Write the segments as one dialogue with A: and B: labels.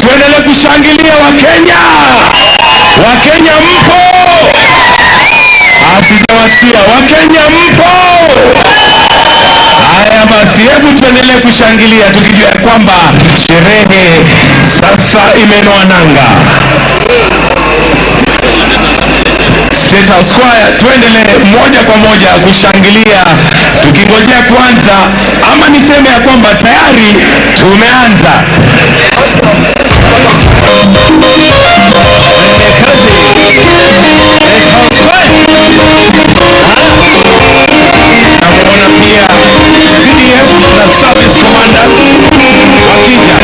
A: Tuendelee kushangilia Wakenya. Wakenya mpo? Sijawasikia. Wakenya mpo? Haya basi, hebu tuendelee kushangilia tukijua kwamba sherehe sasa imenoa nanga. State House Choir, tuendelee moja kwa moja kushangilia tukingojea kwanza, ama niseme ya kwamba tayari tumeanza. Namuona pia CDF na Service Commanders wakija.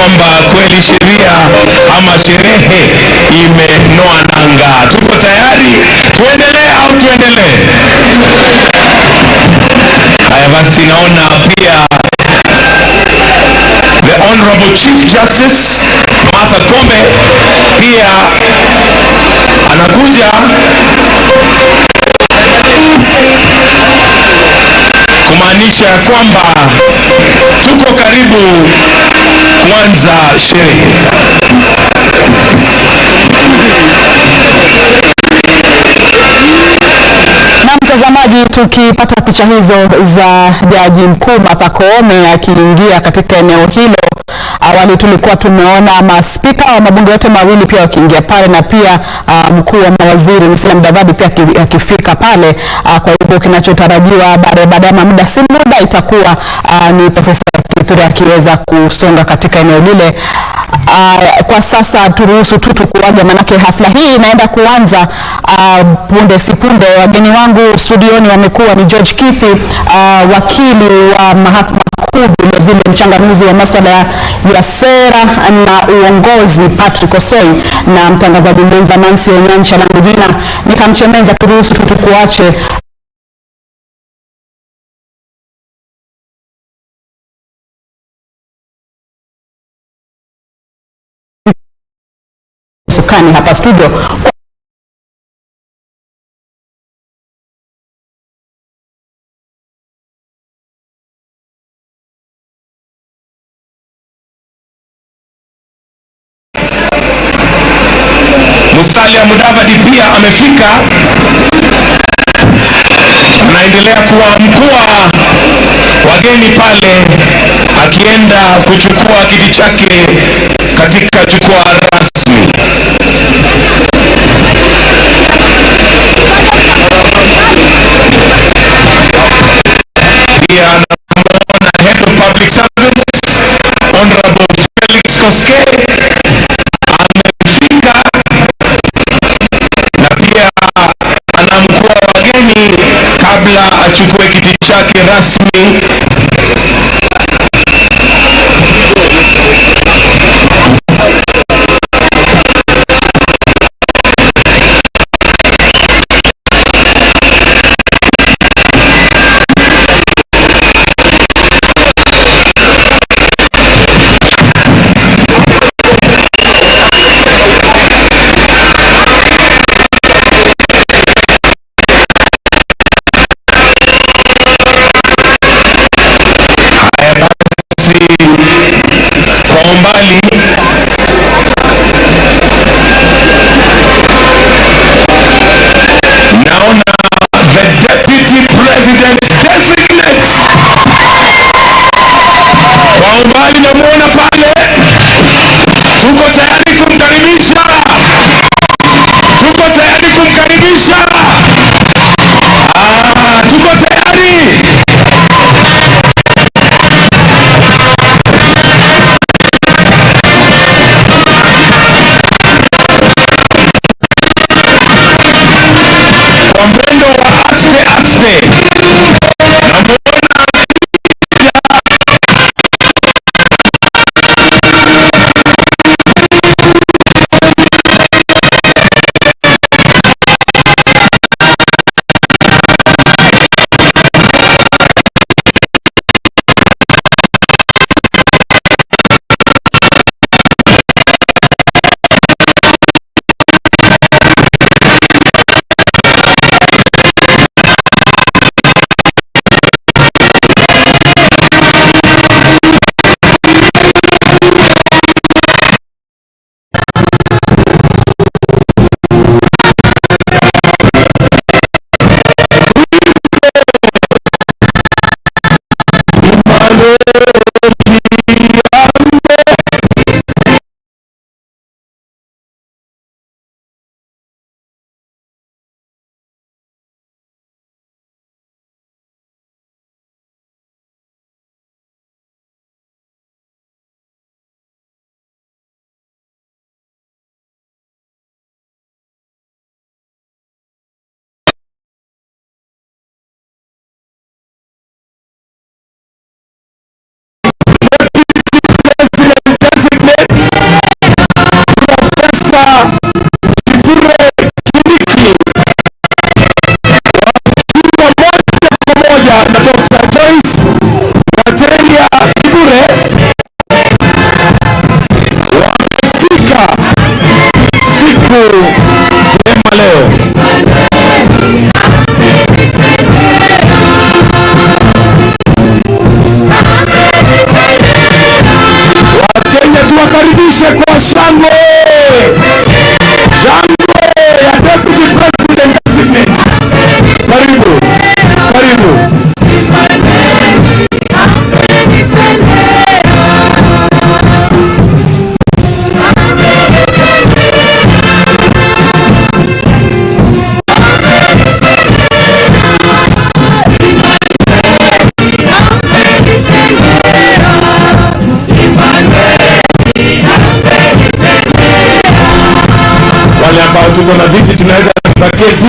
A: kwamba kweli sheria ama sherehe imenoa nanga. Tuko tayari? Tuendelee au tuendelee? Haya basi, naona pia the Honorable Chief Justice Martha Koome pia anakuja kumaanisha kwamba tuko karibu kuanza sherehe.
B: Na mtazamaji, tukipata picha hizo za Jaji Mkuu Martha Koome akiingia katika eneo hilo, awali tulikuwa tumeona maspika wa mabunge yote mawili pia wakiingia pale, na pia mkuu wa mawaziri Musalia Mudavadi pia akifika pale. Kwa hivyo kinachotarajiwa baada ya muda si muda itakuwa ni Profesa Kithure akiweza kusonga katika eneo lile. Kwa sasa turuhusu tu tukuaga, manake hafla hii inaenda kuanza punde si punde. Wageni wangu studioni wamekuwa ni Judge Kithure, wakili wa mahakama kuu, vile vile mchanganuzi wa masuala ya sera na uongozi Patrick Osoi, na mtangazaji mwenza Nancy Onyancha. Langu jina nikamchemenza. Turuhusu tu tukuache sukani hapa studio.
A: Musalia Mudavadi pia amefika, anaendelea kuwa mkuu wa wageni pale, akienda kuchukua kiti chake katika jukwaa rasmi. Pia anamuona Head of Public Service Honorable Felix Koske amefika, na pia anamkuu wa wageni kabla achukue kiti chake rasmi. Kwa umbali naona the Deputy President Designate. Kwa umbali namuona pale. Tuko tayari kumkaribisha. Tuko tayari kumkaribisha. Tuko tayari. Kwa mwendo wa aste aste Niwakaribishe kwa shangwe. Shangwe ya Deputy President Designate. Karibu. Karibu. Wale ambao tuko na viti tunaweza tukaketi.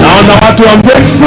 A: Naona watu wa Mbekse.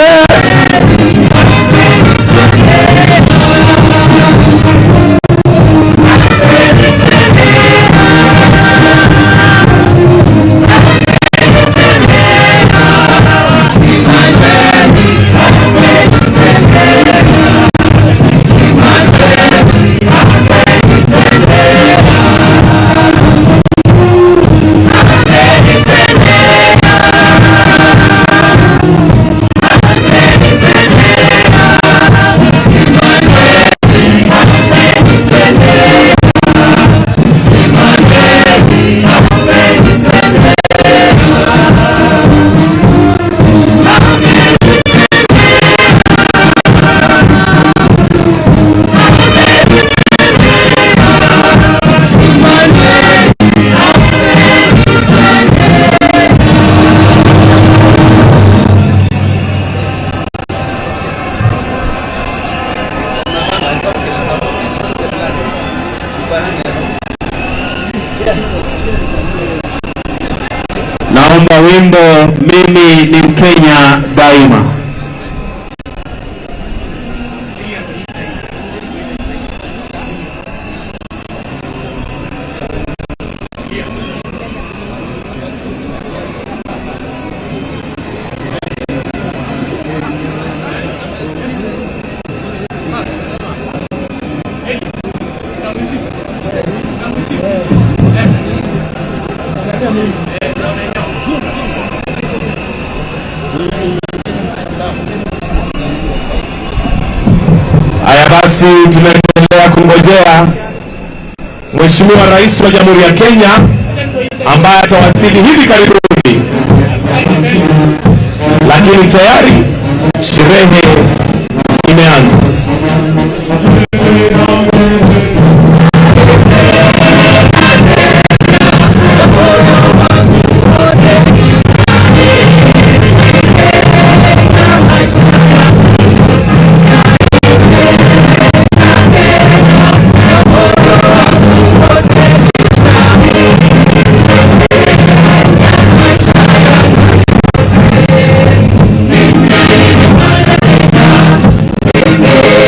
A: Naomba wimbo mimi ni Mkenya daima. Haya basi, tunaendelea kungojea Mheshimiwa Rais wa Jamhuri ya Kenya ambaye atawasili hivi karibuni, lakini tayari sherehe imeanza.
C: Amen.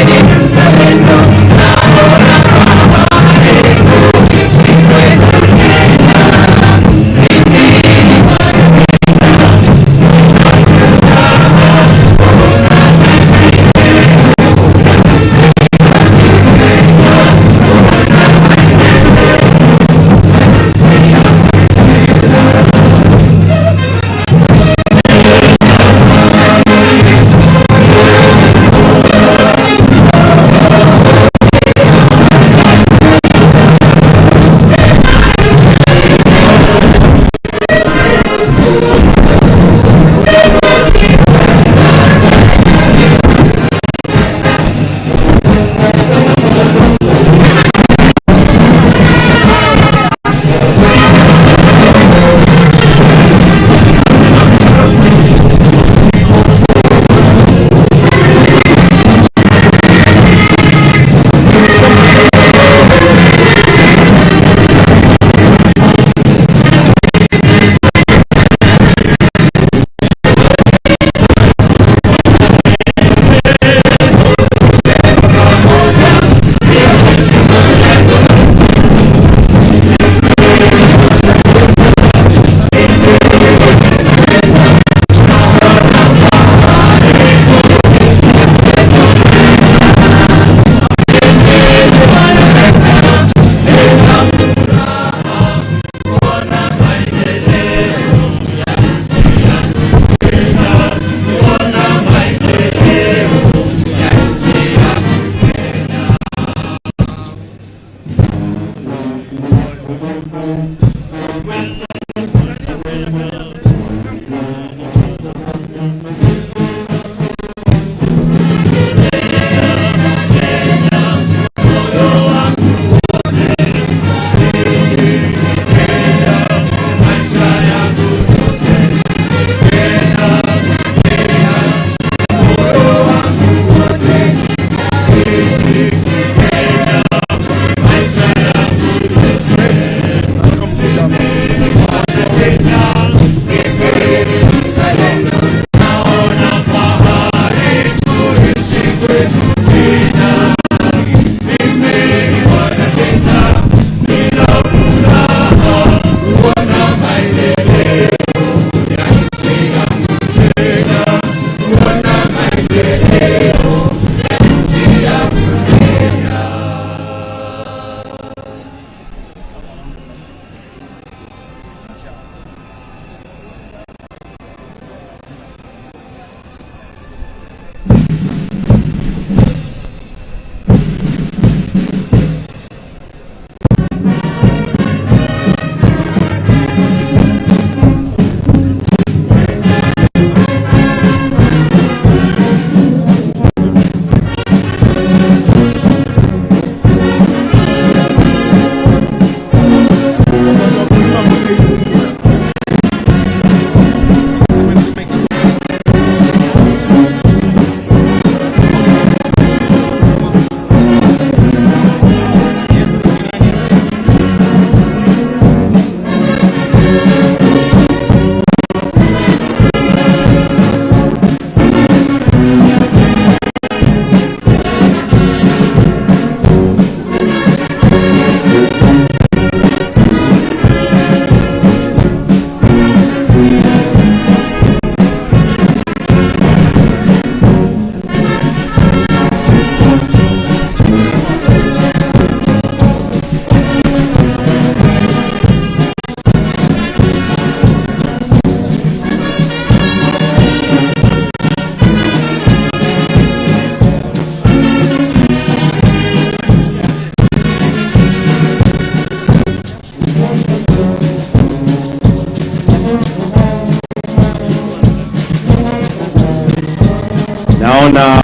A: naona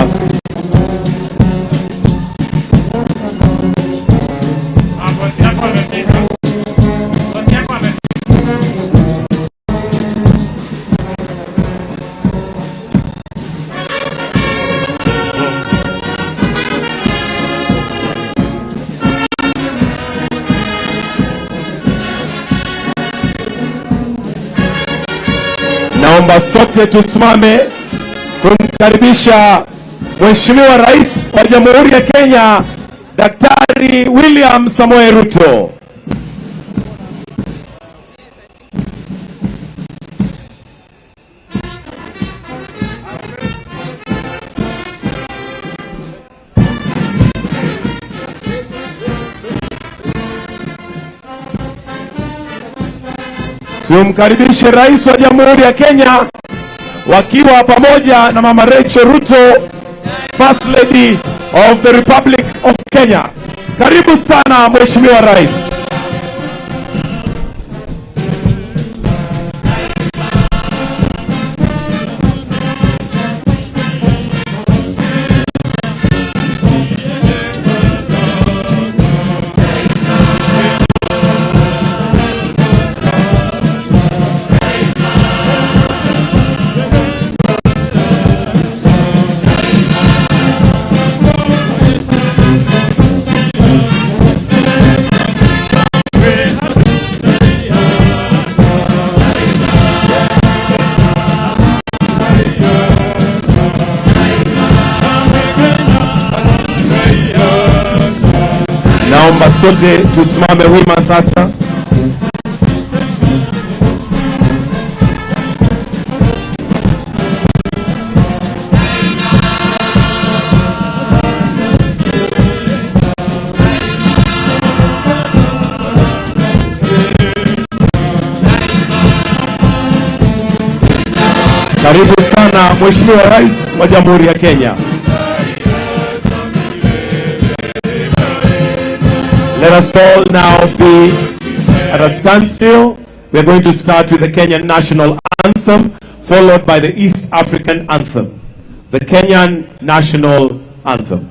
A: naomba sote tusimame kumkaribisha Mheshimiwa Rais wa Jamhuri ya Kenya Daktari William Samoei Ruto. Tumkaribishe Rais wa Jamhuri ya Kenya wakiwa pamoja na Mama Rachel Ruto, First Lady of the Republic of Kenya. Karibu sana Mheshimiwa Rais. Naomba sote tusimame wima sasa. Karibu sana Mheshimiwa Rais wa Jamhuri ya Kenya. Let us all now be at a standstill. We are going to start with the Kenyan national anthem, followed by the East African anthem. The Kenyan national anthem.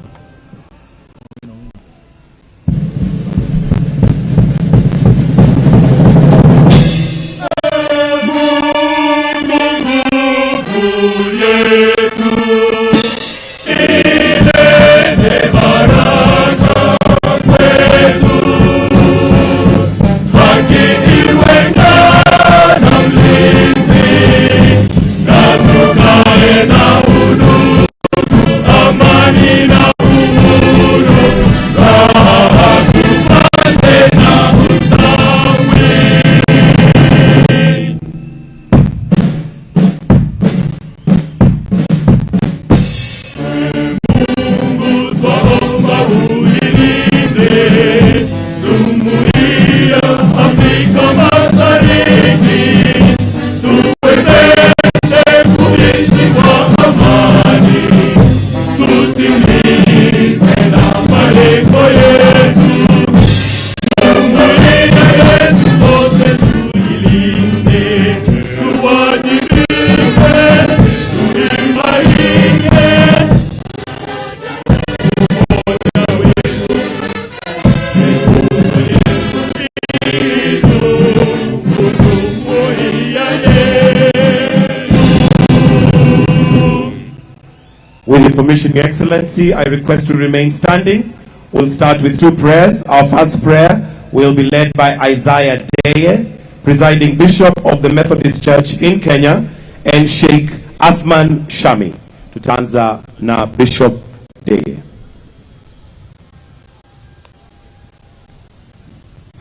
A: With your permission, Your Excellency, I request to remain standing. We'll start with two prayers. Our first prayer will be led by Isaiah Deye, Presiding Bishop of the Methodist Church in Kenya, and Sheikh Athman Shami. Tutaanza na Bishop Deye.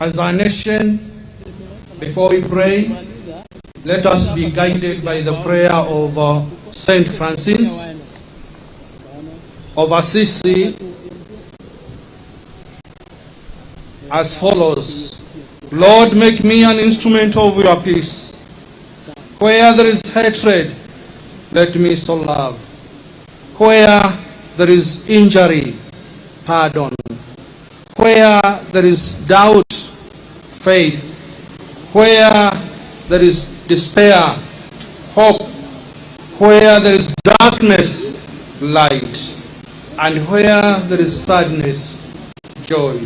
C: As a nation, before we pray, let us be guided by the prayer of Saint Francis of Assisi as follows. Lord, make me an instrument of your peace. Where there is hatred, let me sow love. Where there is injury, pardon. Where there is doubt, faith. Where there is despair, hope. Where there is darkness, light, and where there is sadness, joy.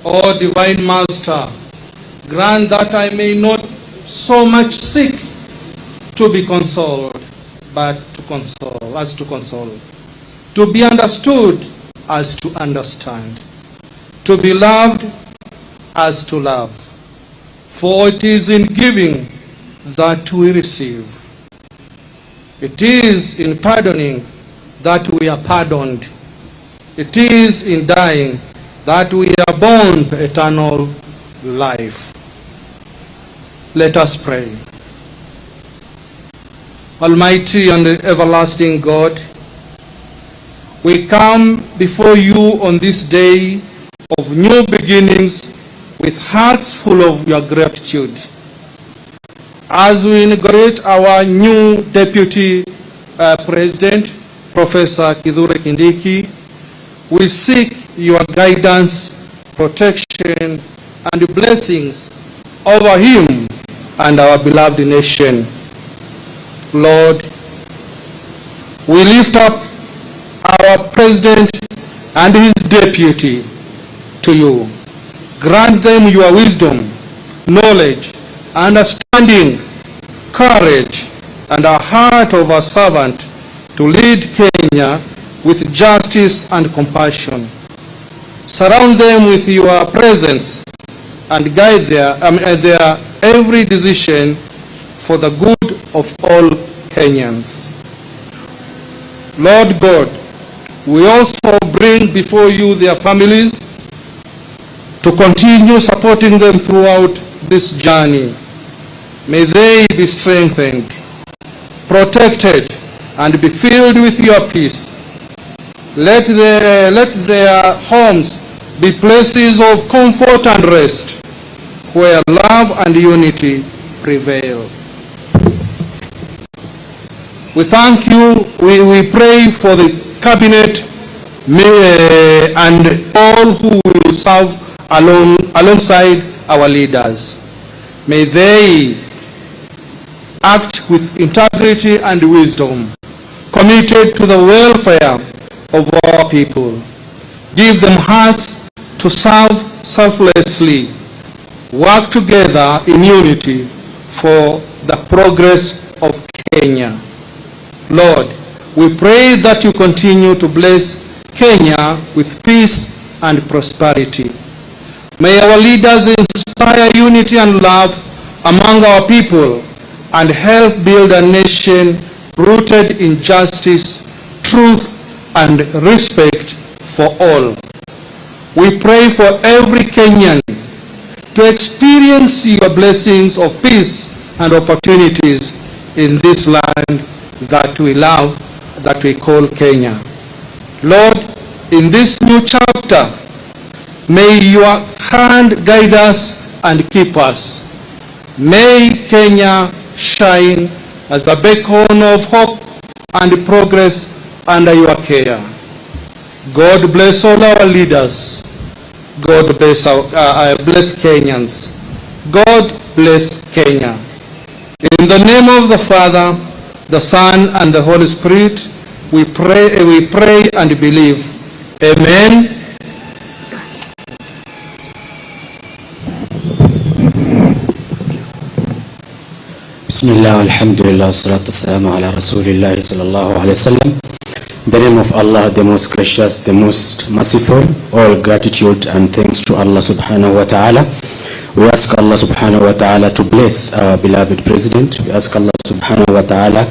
C: O Divine Master, grant that I may not so much seek to be consoled, but to console, to be understood as to understand, to be loved as to love. For it is in giving that we receive. It is in pardoning that we are pardoned. It is in dying that we are born to eternal life. Let us pray. Almighty and everlasting God, we come before you on this day of new beginnings with hearts full of your gratitude. As we inaugurate our new Deputy President, Professor Kithure Kindiki, we seek your guidance, protection, and blessings over him and our beloved nation. Lord, we lift up our President and his deputy to you. Grant them your wisdom, knowledge, understanding, courage, and a heart of a servant to lead Kenya with justice and compassion. Surround them with your presence and guide their every decision for the good of all Kenyans. Lord God, we also bring before you their families to continue supporting them throughout this journey. May they be strengthened, protected, and be filled with your peace. Let their homes be places of comfort and rest, where love and unity prevail. We thank you. We pray for the cabinet and all who will serve alongside our leaders. May they act with integrity and wisdom, committed to the welfare of our people. Give them hearts to serve selflessly, work together in unity for the progress of Kenya. Lord, we pray that you continue to bless Kenya with peace and prosperity. May our leaders inspire unity and love among our people and help build a nation rooted in justice, truth, and respect for all. We pray for every Kenyan to experience your blessings of peace and opportunities in this land that we love, that we call Kenya. Lord, in this new chapter, may your hand guide us and keep us. May Kenya shine as a beacon of hope and progress under your care. God bless all our leaders. God bless bless Kenyans. God bless Kenya. In the name of the Father, the Son, and the Holy Spirit, we pray and believe. Amen.
D: Bismillah, alhamdulillah, salatu wassalamu ala rasulillah sallallahu alayhi wasallam. In the name of Allah, the most gracious, the most merciful, all gratitude and thanks to Allah subhanahu wa ta'ala. We ask Allah subhanahu wa ta'ala to bless our beloved president. We ask Allah subhanahu wa ta'ala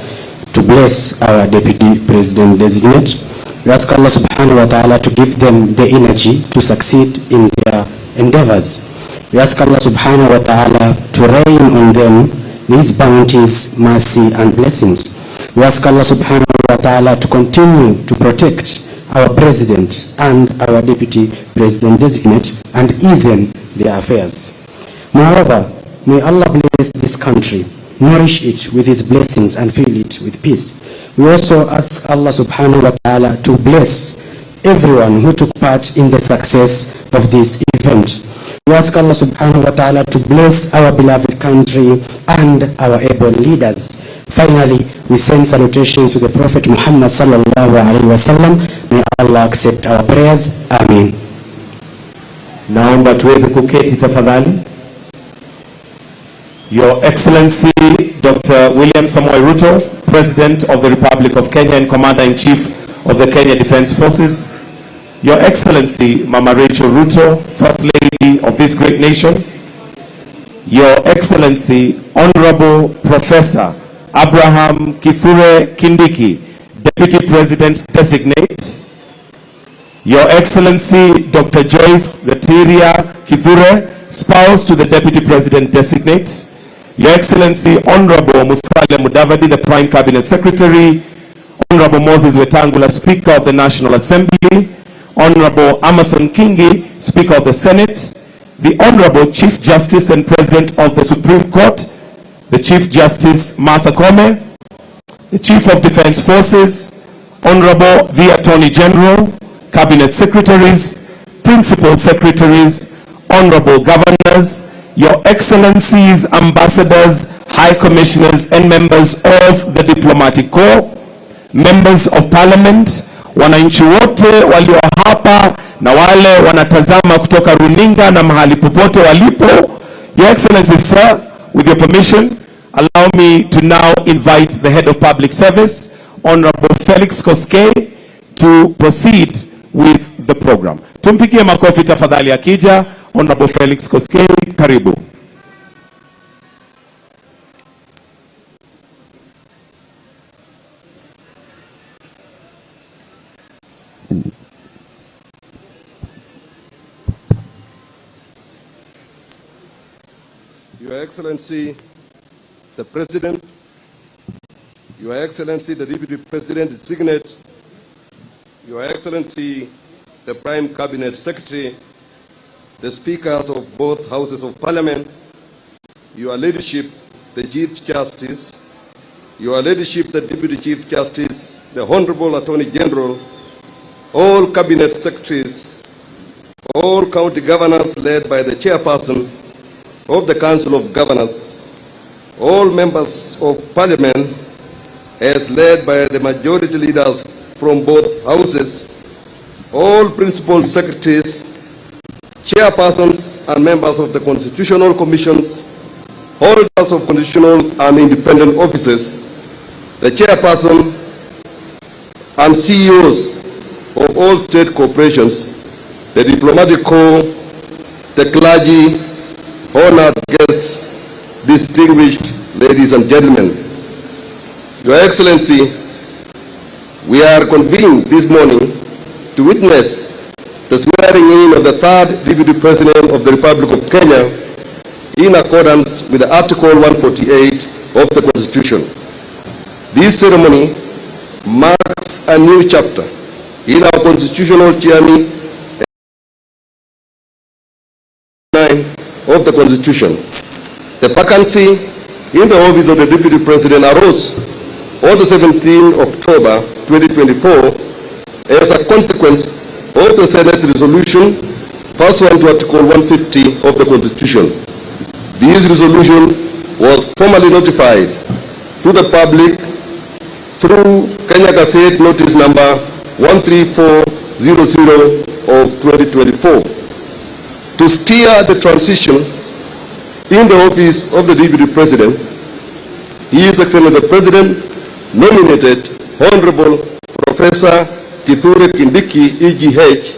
D: to bless our deputy president designate. We ask Allah subhanahu wa ta'ala to give them the energy to succeed in their endeavors. We ask Allah subhanahu wa ta'ala to rain on them His bounties, mercy, and blessings. We ask Allah subhanahu wa ta'ala to continue to protect our president and our deputy president designate and ease their affairs. Moreover, may Allah bless this country, nourish it with His blessings and fill it with peace. We also ask Allah subhanahu wa ta'ala to bless everyone who took part in the success of this event. We ask Allah subhanahu wa ta'ala to bless our beloved country and our able leaders. Finally, we send salutations to the Prophet Muhammad sallallahu alaihi wasallam. May Allah accept our prayers. Amen.
A: Naomba tuweze kuketi tafadhali. Your Excellency Dr. William Samoei Ruto, President of the Republic of Kenya and Commander-in-Chief of the Kenya Defence Forces. Your Excellency Mama Rachel Ruto, First Lady of this great nation. Your Excellency Honorable Professor Abraham Kithure Kindiki, Deputy President Designate. Your Excellency Dr. Joyce Letiria Kithure, spouse to the Deputy President Designate. Your Excellency Honorable Musalia Mudavadi, the Prime Cabinet Secretary. Honorable Moses Wetangula, Speaker of the National Assembly. Honorable Amason Kingi, Speaker of the Senate. The Honorable Chief Justice and President of the Supreme Court, the Chief Justice Martha Koome, the Chief of Defence Forces, Honorable the Attorney General, Cabinet Secretaries, Principal Secretaries, Honorable Governors, Your Excellencies, Ambassadors, High Commissioners, and members of the Diplomatic Corps, members of Parliament, wananchi wote walio hapa na wale wanatazama kutoka runinga na mahali popote walipo. Your Excellency, sir, with your permission, allow me to now invite the Head of Public Service, Honorable Felix Koskei, to proceed with the program. Tumpigie makofi tafadhali akija. Honorable Felix Koskei, karibu.
E: Your Excellency, the President, Your Excellency, the Deputy President Designate, Your Excellency, the Prime Cabinet Secretary, the Speakers of both Houses of Parliament, Your Ladyship, the Chief Justice, Your Ladyship, the Deputy Chief Justice, the Honorable Attorney General, all Cabinet Secretaries, all county governors led by the Chairperson of the Council of Governors, all members of Parliament as led by the majority leaders from both houses, all principal secretaries, chairpersons and members of the constitutional commissions, holders of constitutional and independent offices, the chairperson and CEOs of all state corporations, the diplomatic corps, the clergy, honored guests, distinguished ladies and gentlemen. Your Excellency, we are convened this morning to witness the swearing in of the third Deputy President of the Republic of Kenya in accordance with Article 148 of the Constitution. This ceremony marks a new chapter in our constitutional journey of the Constitution. The vacancy in the office of the Deputy President arose on the 17th October 2024 as a consequence of the Senate's resolution pursuant to Article 150 of the Constitution. This resolution was formally notified to the public through Kenya Gazette Notice Number 13400 of 2024. To steer the transition in the office of the Deputy President, His Excellency the President nominated Honorable Professor Kithure Kindiki, EGH,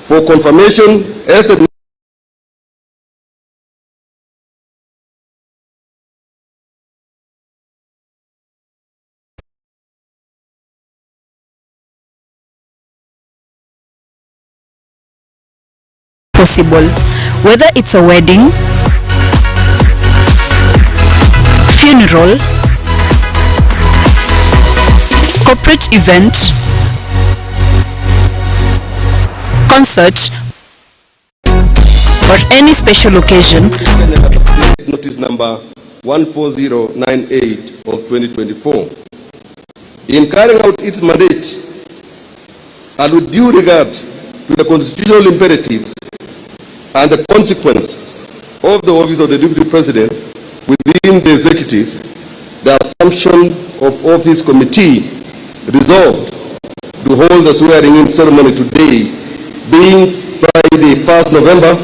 E: for confirmation as the
F: possible, whether it's a wedding, funeral, corporate event, concert, or any special occasion.
E: Notice number 14098 of 2024. In carrying out its mandate and with due regard to the constitutional imperatives and the consequence of the office of the Deputy President within the executive, the Assumption of Office Committee resolved to hold the swearing-in ceremony today, being Friday, 1st November,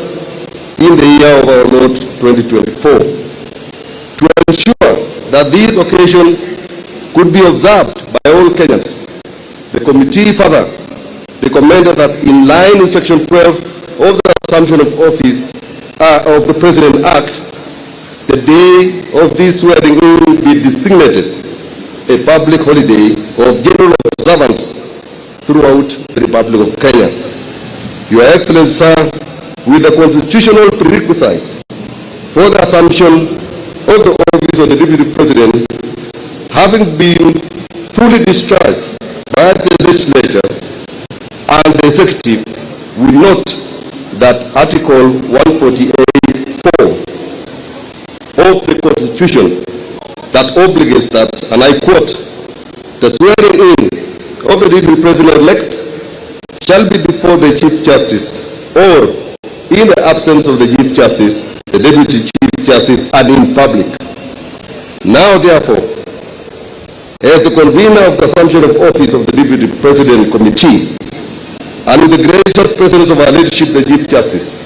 E: in the year of our Lord 2024. To ensure that this occasion could be observed by all Kenyans, the committee further recommended that in line with Section 12 of the Assumption of Office of the President Act, the day of this swearing-in be designated a public holiday of general observance throughout the Republic of Kenya. Your Excellency, sir, with the constitutional prerequisites for the assumption of the office of the Deputy President having been fully discharged by the legislature and the executive, we note that Article 148(4) of the Constitution that obligates that, and I quote, the swearing-in of the Deputy President-elect shall be before the Chief Justice, or in the absence of the Chief Justice, the Deputy Chief Justice, and in public. Now, therefore, as the convener of the Assumption of Office of the Deputy President Committee, and with the gracious presence of our leadership, the Chief Justice,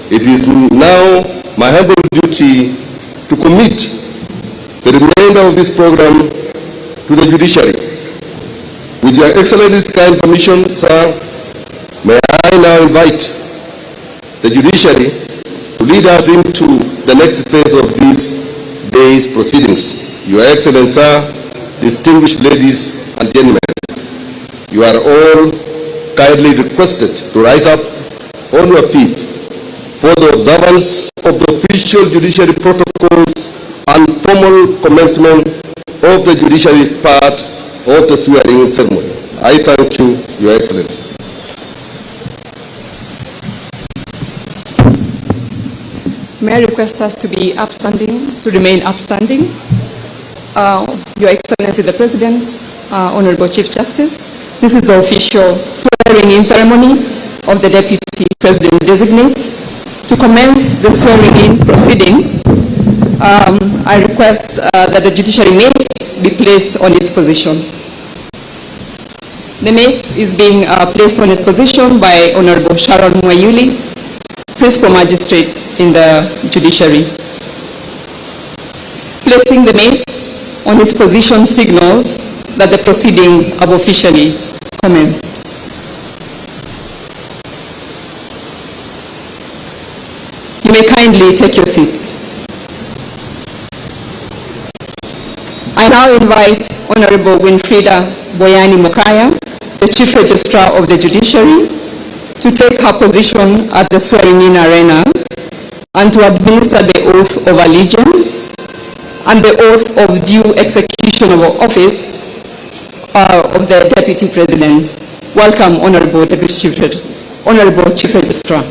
E: it is now my humble duty to commit the remainder of this program to the judiciary. With your Excellency's kind permission, sir, may I now invite the judiciary to lead us into the next phase of this day's proceedings. Your Excellency, sir, distinguished ladies and gentlemen, you are all kindly requested to rise up on your feet for the observance of the official judiciary protocols and formal commencement of the judiciary part of the swearing-in ceremony. I thank you, Your Excellency.
G: May I request us to be upstanding, to remain upstanding. Your Excellency the President, Honorable Chief Justice, this is the official swearing-in ceremony of the Deputy President Designate. To commence the swearing-in proceedings, I request that the judiciary mace be placed on its position. The mace is being placed on its position by Honorable Sharon Mwayuli, Principal Magistrate in the judiciary. Placing the mace on its position signals that the proceedings have officially commenced. You may kindly take your seats. I now invite Honorable Winfrida Boyani Mokaya, the Chief Registrar of the Judiciary, to take her position at the swearing-in arena and to administer the oath of allegiance and the oath of due execution of office of the Deputy President. Welcome, Honorable Chief Registrar.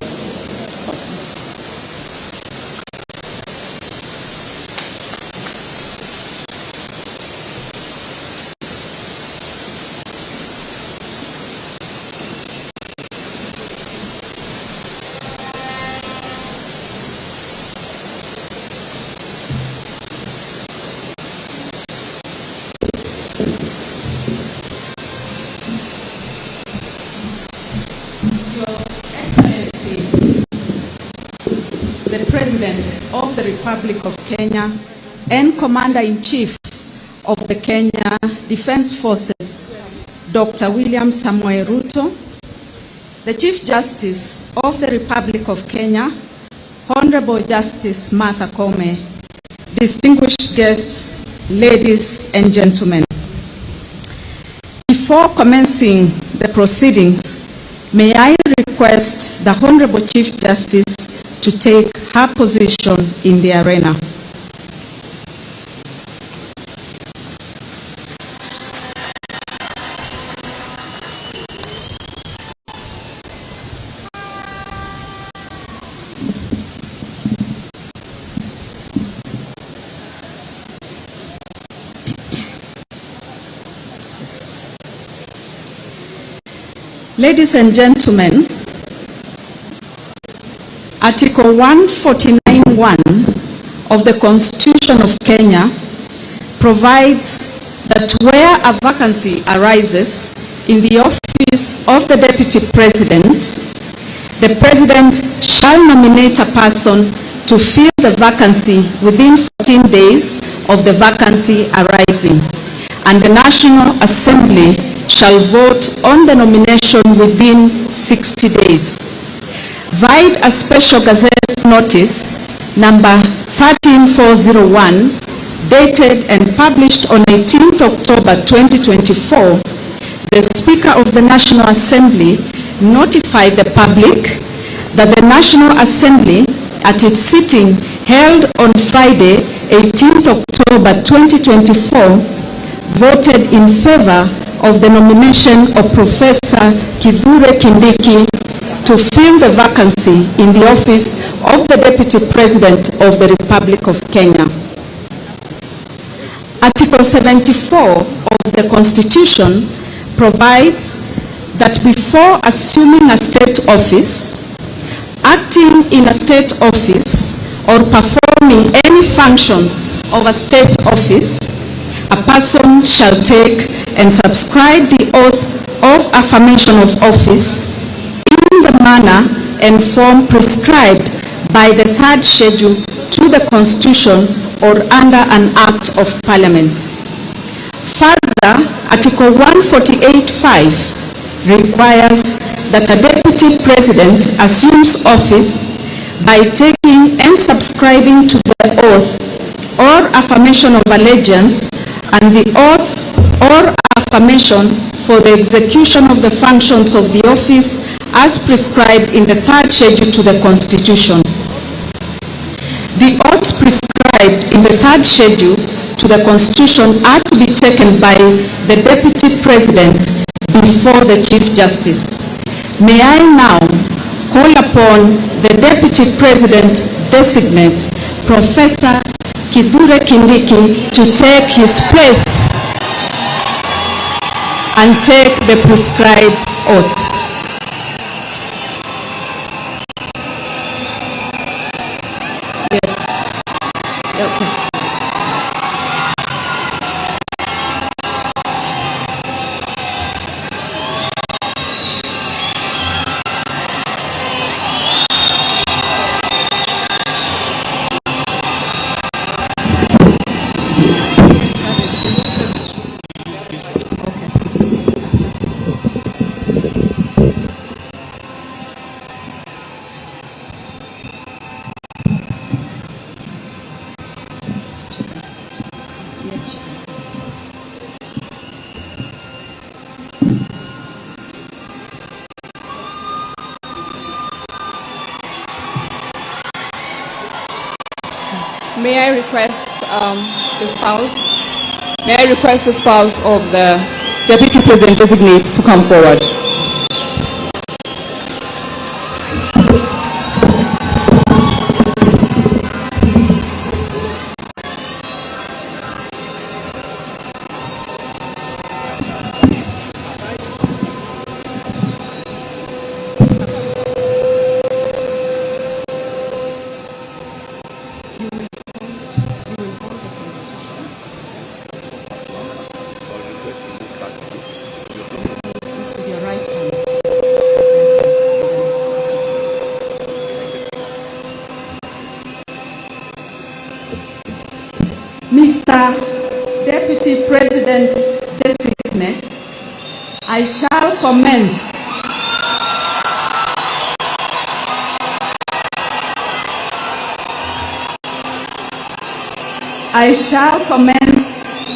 H: The President of the Republic of Kenya and Commander-in-Chief of the Kenya Defense Forces, Dr. William Samoei Ruto, the Chief Justice of the Republic of Kenya, Honorable Justice Martha Koome, distinguished guests, ladies and gentlemen. Before commencing the proceedings, may I request the Honorable Chief Justice to take her position in the arena. Ladies and gentlemen, Article 149(1) of the Constitution of Kenya provides that where a vacancy arises in the office of the Deputy President, the President shall nominate a person to fill the vacancy within 14 days of the vacancy arising, and the National Assembly shall vote on the nomination within 60 days. Vide a special Gazette notice number 13401 dated and published on 18th October 2024, the Speaker of the National Assembly notified the public that the National Assembly at its sitting held on Friday, 18th October 2024, voted in favor of the nomination of Professor Kithure Kindiki to fill the vacancy in the office of the Deputy President of the Republic of Kenya. Article 74 of the Constitution provides that before assuming a state office, acting in a state office, or performing any functions of a state office, a person shall take and subscribe the oath of affirmation of office in the manner and form prescribed by the third schedule to the Constitution or under an Act of Parliament. Further, Article 148(5) requires that a Deputy President assumes office by taking and subscribing to the oath or affirmation of allegiance and the oath or affirmation for the execution of the functions of the office as prescribed in the third schedule to the Constitution. The oaths prescribed in the third schedule to the Constitution are to be taken by the Deputy President before the Chief Justice. May I now call upon the Deputy President designate, Professor Kithure Kindiki, to take his place and take the prescribed oaths.
G: May I request the spouse of the Deputy President designate to come forward.
H: Mr. Deputy President designate, I shall commence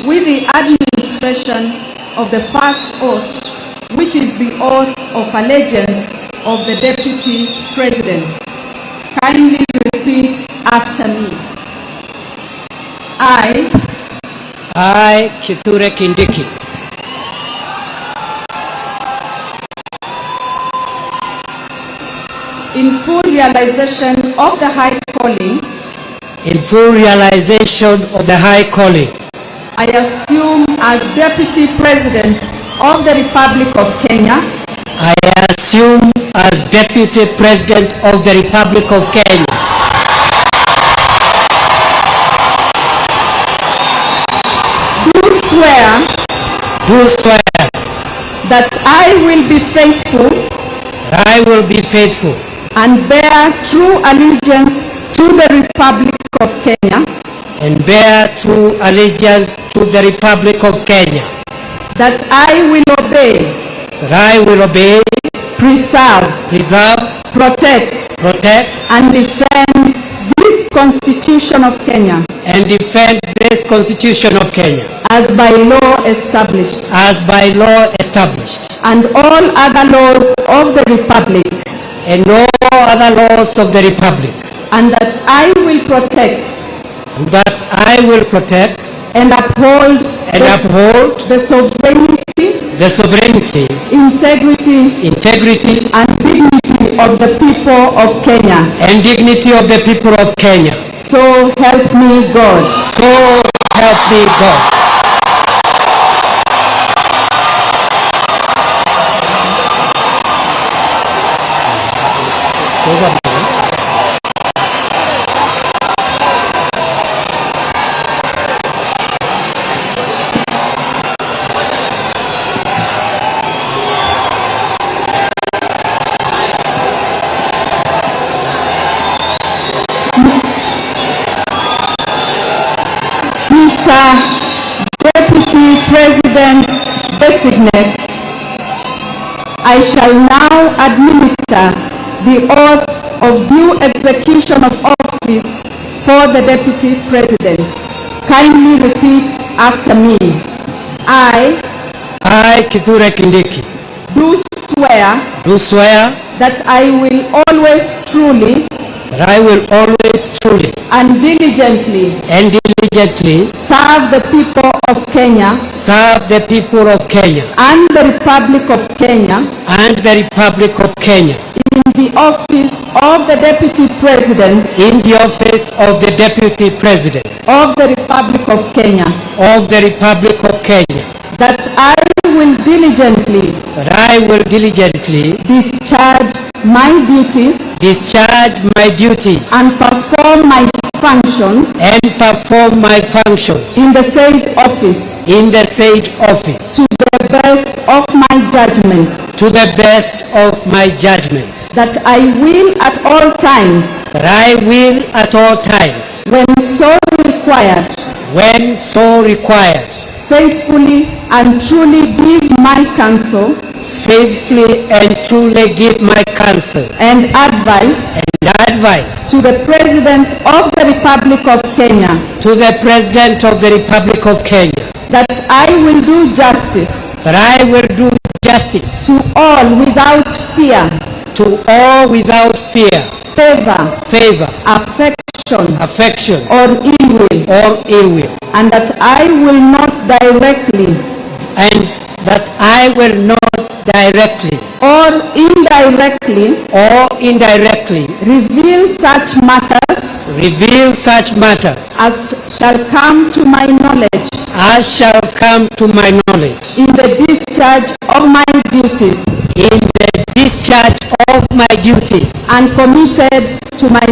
H: with the administration of the first oath, which is the oath of allegiance of the Deputy President. Kindly repeat after me. I,
I: Kithure Kindiki,
H: in full realization of the high calling, I assume as Deputy President of the Republic of Kenya,
G: swear
I: do swear
G: that I will be faithful
I: that I will be faithful
G: and bear true allegiance to the Republic of Kenya,
I: and bear true allegiance to the Republic of Kenya,
G: that I will obey, preserve, protect, and defend this Constitution of Kenya as by law established, and all other laws of the Republic, and that I will protect and uphold the sovereignty, integrity, and dignity of the people of Kenya. So help me God. Mr. Deputy President Designate, I shall now administer the oath of due execution of office for the Deputy President. Kindly repeat after me. I,
I: Kithure Kindiki,
G: do swear that I will always truly and diligently serve the people of Kenya and the Republic of Kenya in the office of the Deputy President of the Republic of Kenya, that I will diligently discharge my duties and perform my functions in the said office to the best of my judgment, that I will at all times when so required faithfully and truly give my counsel and advice to the President of the Republic of Kenya, that I will do justice to all without fear, favor, affection, or ill will, and that I will not directly or indirectly reveal such matters as shall come to my knowledge in the discharge of my duties and committed to my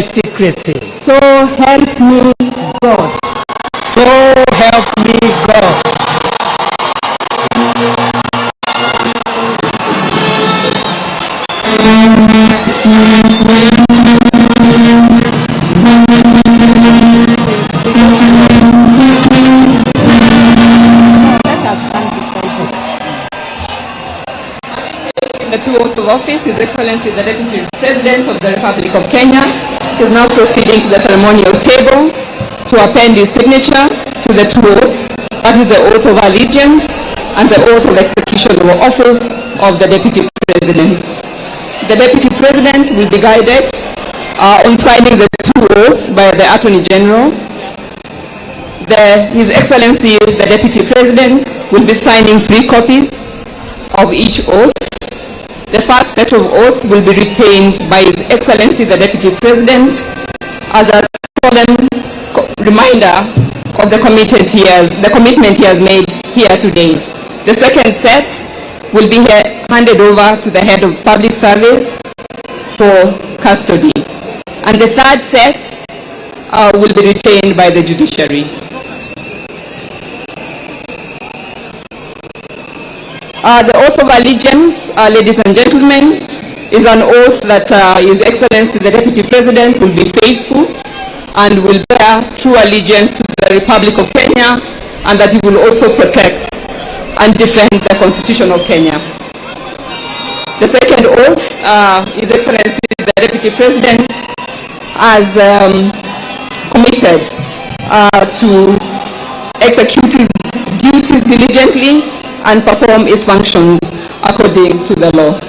G: secrecy. So help me God. The two oaths of office, His Excellency the Deputy President of the Republic of Kenya is now proceeding to the ceremonial table to append his signature to the two oaths, that is the oath of allegiance and the oath of execution of office of the Deputy President. The Deputy President will be guided on signing the two oaths by the Attorney General. His Excellency the Deputy President will be signing 3 copies of each oath. The first set of oaths will be retained by His Excellency the Deputy President as a solemn reminder of the commitment he has made here today. The second set will be handed over to the Head of Public Service for custody. And the third set will be retained by the judiciary. The oath of allegiance, ladies and gentlemen, is an oath that His Excellency the Deputy President will be faithful and will bear true allegiance to the Republic of Kenya, and that he will also protect and defend the Constitution of Kenya. The second oath, His Excellency the Deputy President has committed to execute his duties diligently and perform his functions according to the law.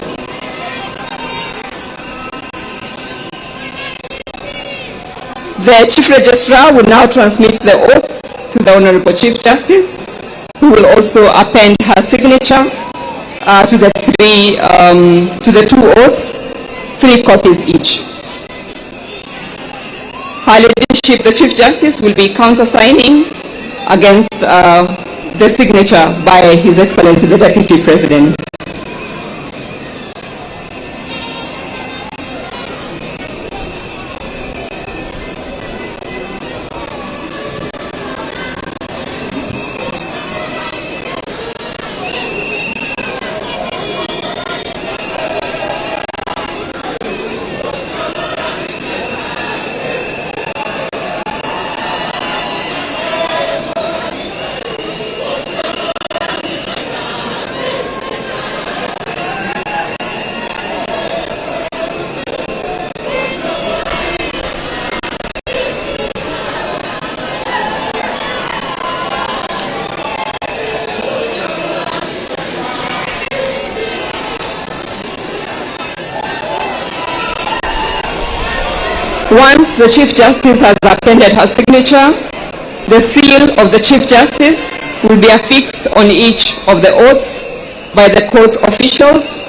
G: The Chief Registrar will now transmit the oath to the Honorable Chief Justice, who will also append her signature to the two oaths, 3 copies each. Her Ladyship, the Chief Justice, will be countersigning against the signature by His Excellency the Deputy President. Once the Chief Justice has appended her signature, the seal of the Chief Justice will be affixed on each of the oaths by the court officials.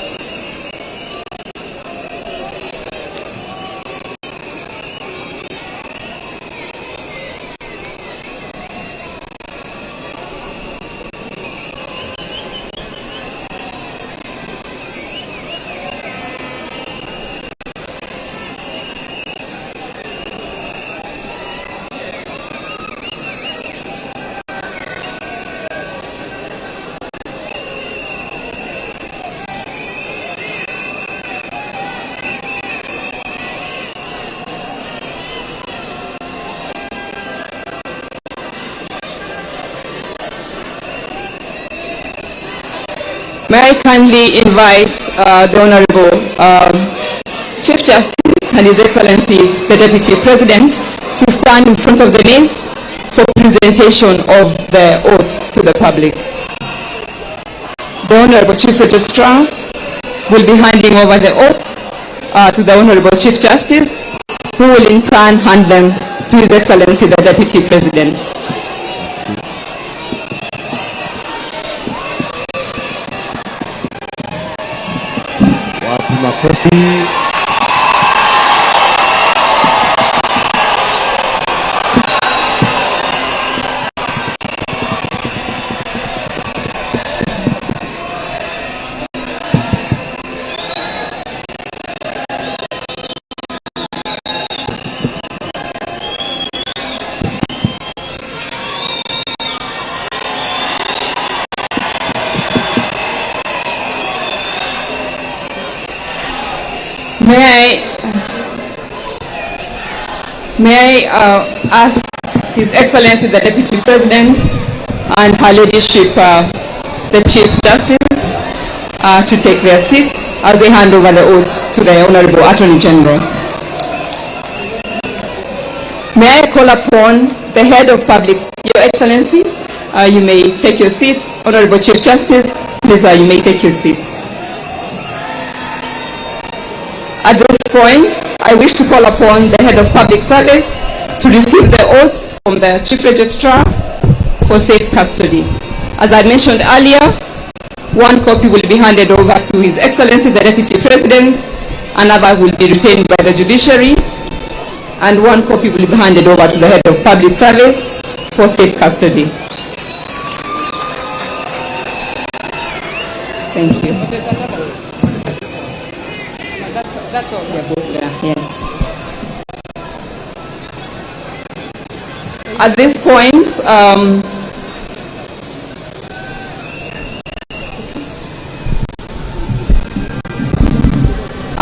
G: May I kindly invite the Honorable Chief Justice and His Excellency the Deputy President to stand in front of the dais for presentation of the oath to the public. The Honorable Chief Registrar will be handing over the oaths to the Honorable Chief Justice, who will in turn hand them to His Excellency the Deputy President.
A: Makofi. May I ask His Excellency the Deputy President and Her Ladyship the Chief Justice to take their seats as they hand over the oaths to the Honorable Attorney General. May I call upon the Head of Public, Your Excellency, you may take your seat. Honorable Chief Justice, please, you may take your seat. At this point, I wish to call upon the Head of Public Service to receive the oaths from the Chief Registrar for safe custody. As I mentioned earlier, 1 copy will be handed over to His Excellency the Deputy President, another will be retained by the judiciary, and 1 copy will be handed over to the Head of Public Service for safe custody. Thank you. That's all. They're both there. Yes. At this point,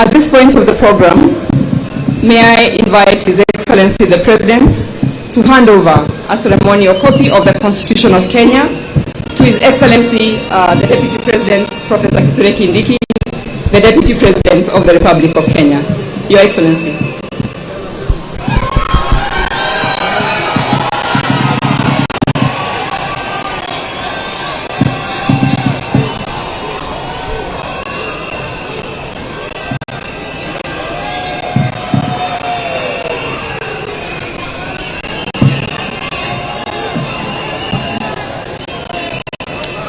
G: At this point of the program, may I invite His Excellency the President to hand over a ceremonial copy of the Constitution of Kenya to His Excellency the Deputy President, Professor Kithure Kindiki, the Deputy President of the Republic of Kenya. Your Excellency.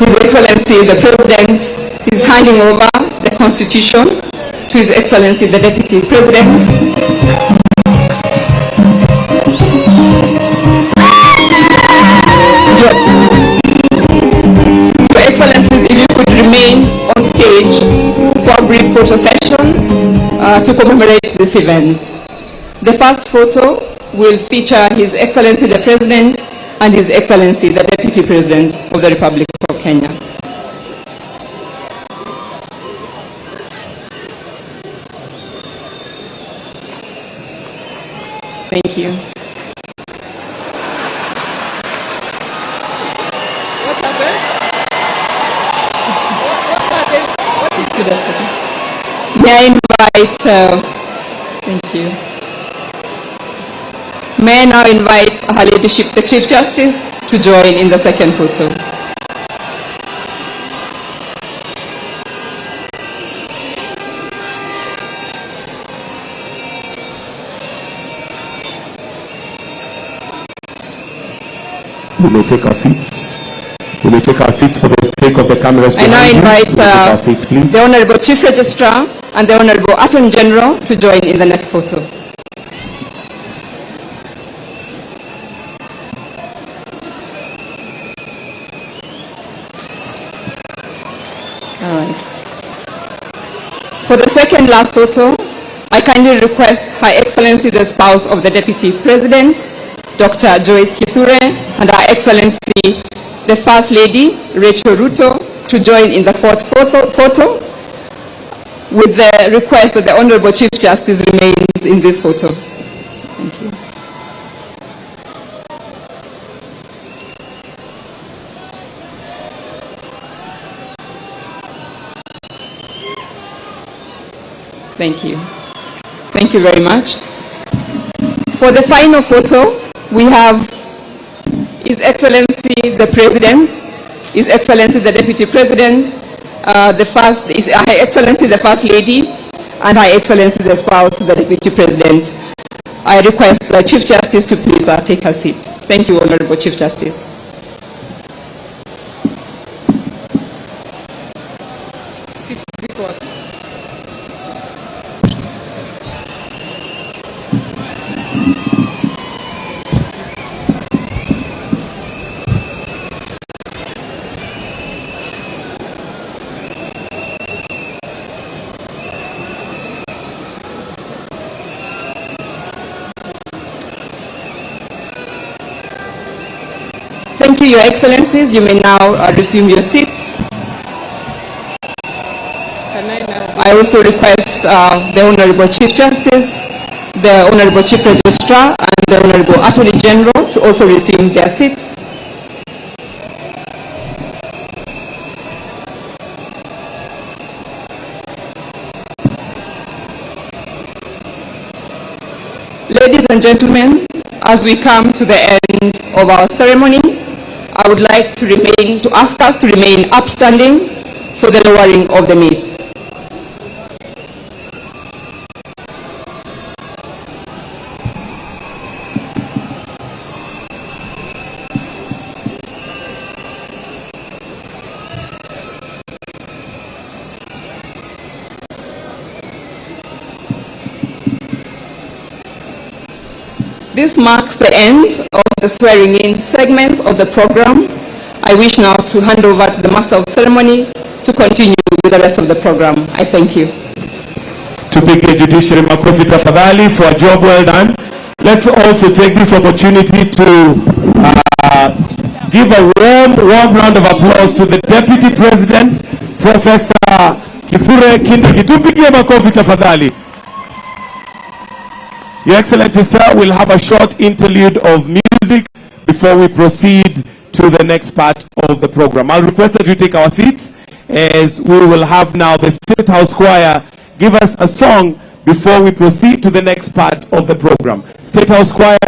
G: His Excellency the President is handing over the Constitution to His Excellency the Deputy President. Your Excellencies, if you could remain on stage for a brief photo session to commemorate this event. The first photo will feature His Excellency the President and His Excellency the Deputy President of the Republic of Kenya. Thank you. What's happened? What happened? May I invite, thank you. May I now invite Her Ladyship, the Chief Justice, to join in the second photo.
A: We may take our seats. We may take our seats for the sake of the cameras.
G: I now invite
A: our seats, please.
G: The Honorable Chief Registrar and the Honorable Attorney General to join in the next photo. All right. For the second last photo, I kindly request Her Excellency the spouse of the Deputy President, Dr. Joyce Kithure, and Her Excellency the First Lady, Rachel Ruto, to join in the fourth photo, with the request that the Honorable Chief Justice remains in this photo. Thank you. Thank you. Thank you very much. For the final photo, we have His Excellency the President, His Excellency the Deputy President, Her Excellency the First Lady, and Her Excellency the spouse of the Deputy President. I request the Chief Justice to please take her seat. Thank you, Honorable Chief Justice. Thank you, Your Excellencies. You may now resume your seats. I also request the Honorable Chief Justice, the Honorable Chief Registrar, and the Honorable Attorney General to also resume their seats. Ladies and gentlemen, as we come to the end of our ceremony, I would like to ask us to remain upstanding for the lowering of the mace. This marks the end of the swearing-in segment of the program. I wish now to hand over to the Master of Ceremony to continue with the rest of the program. I thank you.
A: Tupige judiciary makofi tafadhali for a job well done. Let's also take this opportunity to give a warm round of applause to the Deputy President, Professor Kithure Kindiki. Tumpigie makofi tafadhali. Your Excellency, sir, we'll have a short interlude of music before we proceed to the next part of the program. I'll request that you take our seats as we will have now the State House Choir give us a song before we proceed to the next part of the program. State House Choir,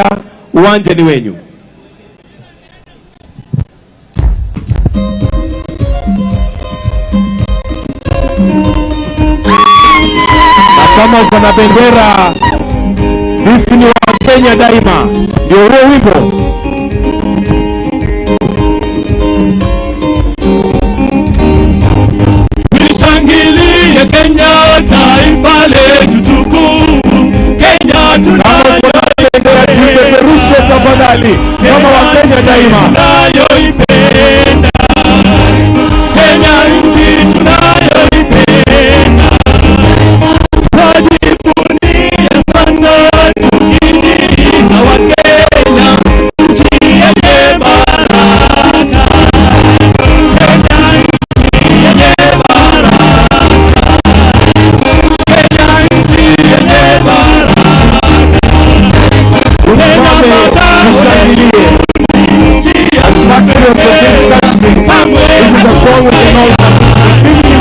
A: uwanja ni wenyu. Na kama uko na bendera, sisi ni wa Kenya daima. Ndio huo wimbo.
J: Tushangilie Kenya, taifa letu tukufu. Kenya tunayoipenda,
A: tupeperushe tafadhali kama wa Kenya daima.
J: Tunayoipenda Kenya, nchi tunayoipenda. Tujivunie sana tukijiita wa Kenya, nchi yenye baraka. Kenya nchi yenye baraka. Kenya nchi yenye baraka.
A: Tushangilie. As patriots of this country, this is a song we can all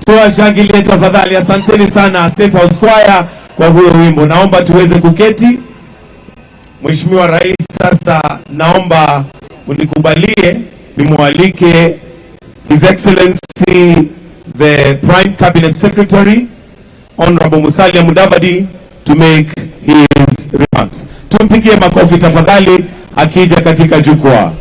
A: Tuwashangilie tafadhali. Asanteni sana State House Choir kwa huyo wimbo. Naomba tuweze kuketi. Mheshimiwa Rais, sasa naomba unikubalie nimwalike His Excellency the Prime Cabinet Secretary Honorable Musalia Mudavadi to make his remarks. Tumpigie makofi tafadhali akija katika jukwaa.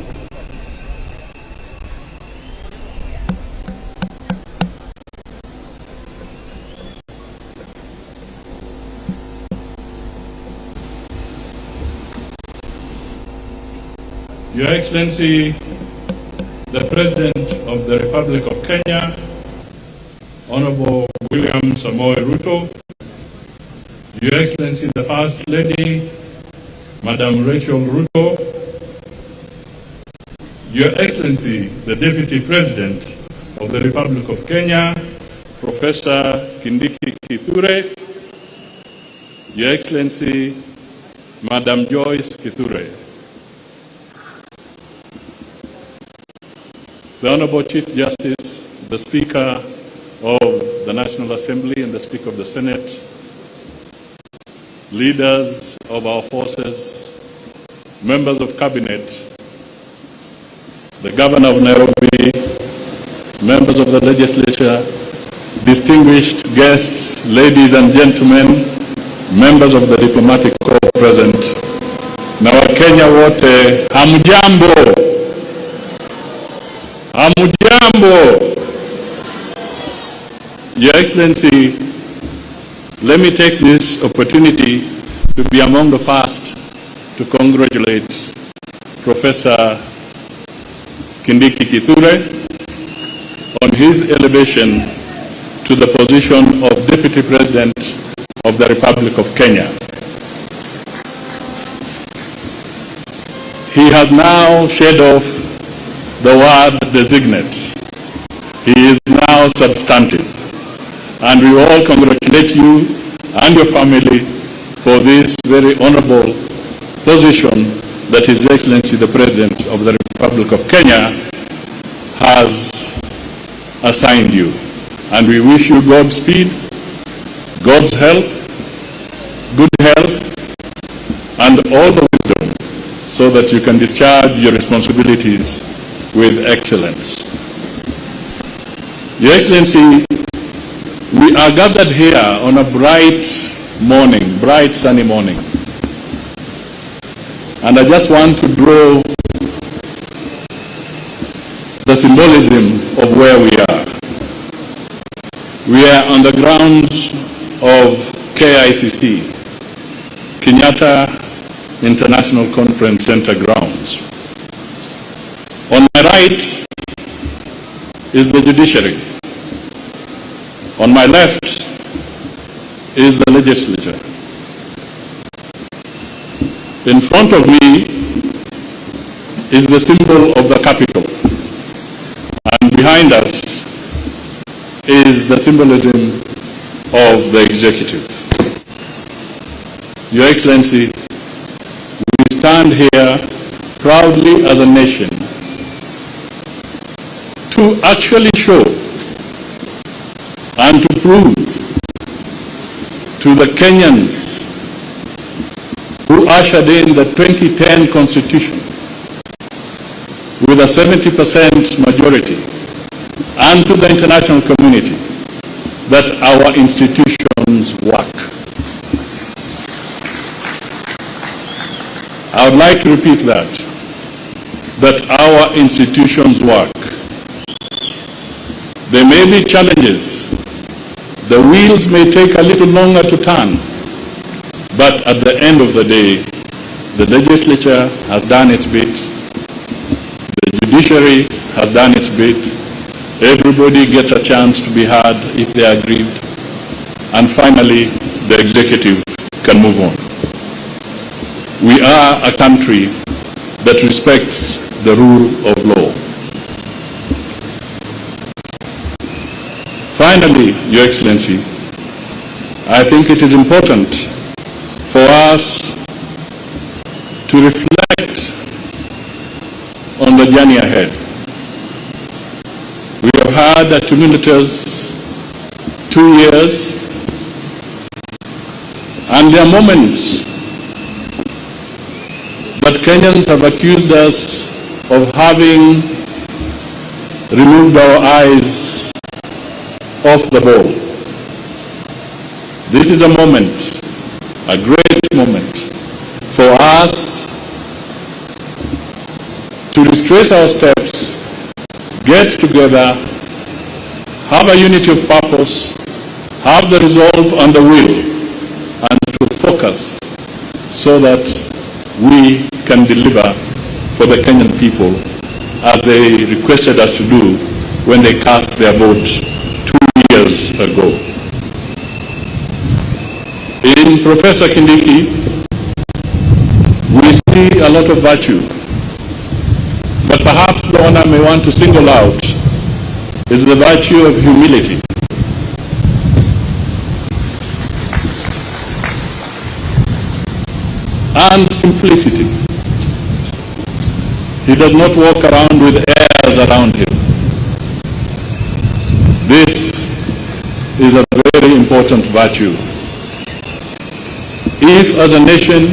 K: Your Excellency, the President of the Republic of Kenya, Honorable William Samoei Ruto, Your Excellency, the First Lady, Madam Rachel Ruto, Your Excellency, the Deputy President of the Republic of Kenya, Professor Kindiki Kithure, Your Excellency, Madam Joyce Kithure, the Honorable Chief Justice, the Speaker of the National Assembly and the Speaker of the Senate, leaders of our forces, members of cabinet, the governor of Nairobi, members of the legislature, distinguished guests, ladies and gentlemen, members of the diplomatic corps present, na Wakenya wote, hamjambo. Hamjambo. Your Excellency, let me take this opportunity to be among the first to congratulate Professor Kindiki Kithure on his elevation to the position of Deputy President of the Republic of Kenya. He has now shed off the word designate. He is now substantive. And we all congratulate you and your family for this very honorable position that His Excellency the President of the Republic of Kenya has assigned you. And we wish you Godspeed, God's help, good health, and all the wisdom so that you can discharge your responsibilities with excellence. Your Excellency, we are gathered here on a bright morning, bright sunny morning. And I just want to draw the symbolism of where we are. We are on the grounds of KICC, Kenyatta International Conference Center grounds. On my right is the judiciary. On my left is the legislature. In front of me is the symbol of the capital. And behind us is the symbolism of the executive. Your Excellency, we stand here proudly as a nation to actually show and to prove to the Kenyans who ushered in the 2010 Constitution with a 70% majority, and to the international community, that our institutions work. I would like to repeat that our institutions work. There may be challenges. The wheels may take a little longer to turn, but at the end of the day, the legislature has done its bit, the judiciary has done its bit, everybody gets a chance to be heard if they are aggrieved, and finally, the executive can move on. We are a country that respects the rule of law. Finally, Your Excellency, I think it is important for us to reflect on the journey ahead. We have had a tumultuous 2 years, and there are moments that Kenyans have accused us of having removed our eyes off the ball. This is a moment, a great moment, for us to retrace our steps, get together, have a unity of purpose, have the resolve and the will, and to focus so that we can deliver for the Kenyan people as they requested us to do when they cast their vote 2 years ago. In Professor Kindiki, we see a lot of virtue, but perhaps the one I may want to single out is the virtue of humility. And simplicity. He does not walk around with airs around him. This is a very important virtue. If as a nation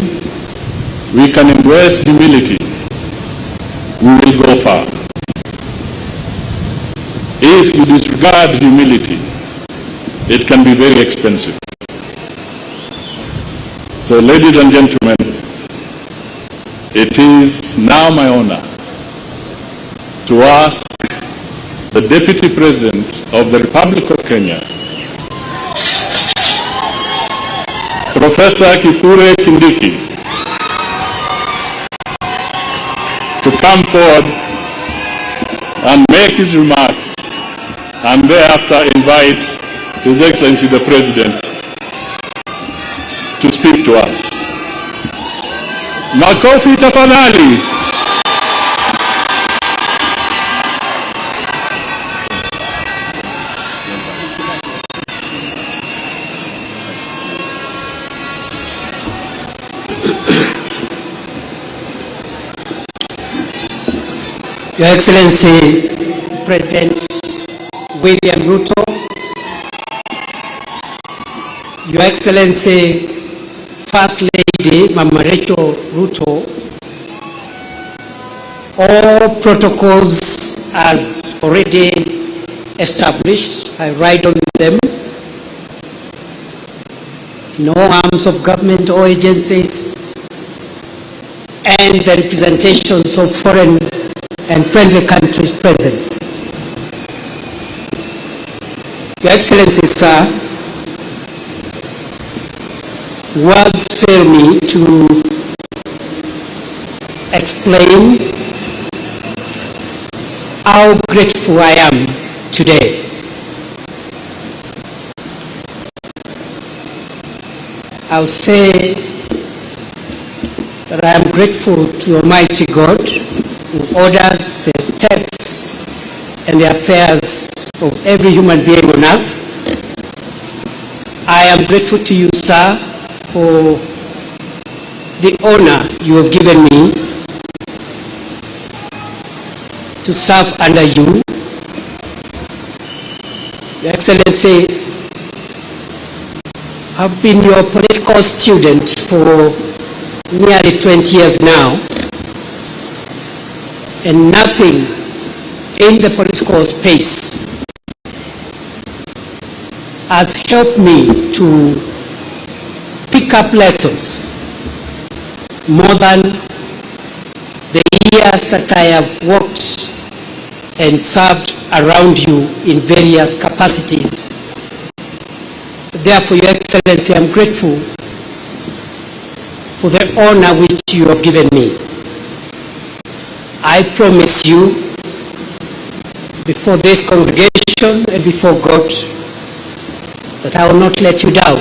K: we can embrace humility, we will go far. If you disregard humility, it can be very expensive. So, ladies and gentlemen, it is now my honor to ask the Deputy President of the Republic of Kenya, Professor Kithure Kindiki, to come forward and make his remarks, and thereafter invite His Excellency the President to speak to us. Makofi tafadhali.
I: Your Excellency, President William Ruto, Your Excellency, First Lady Mama Rachel Ruto, all protocols as already established, I write on them. No arms of government or agencies, and the representations of foreign and friendly countries present. Your Excellency, sir, words fail me to explain how grateful I am today. I'll say that I am grateful to Almighty God who orders the steps and the affairs of every human being on earth. I am grateful to you, sir, for the honor you have given me to serve under you. Your Excellency, I've been your political student for nearly 20 years now, and nothing in the political space has helped me to pick up lessons more than the years that I have worked and served around you in various capacities. Therefore, Your Excellency, I'm grateful for the honor which you have given me. I promise you, before this congregation and before God, that I will not let you down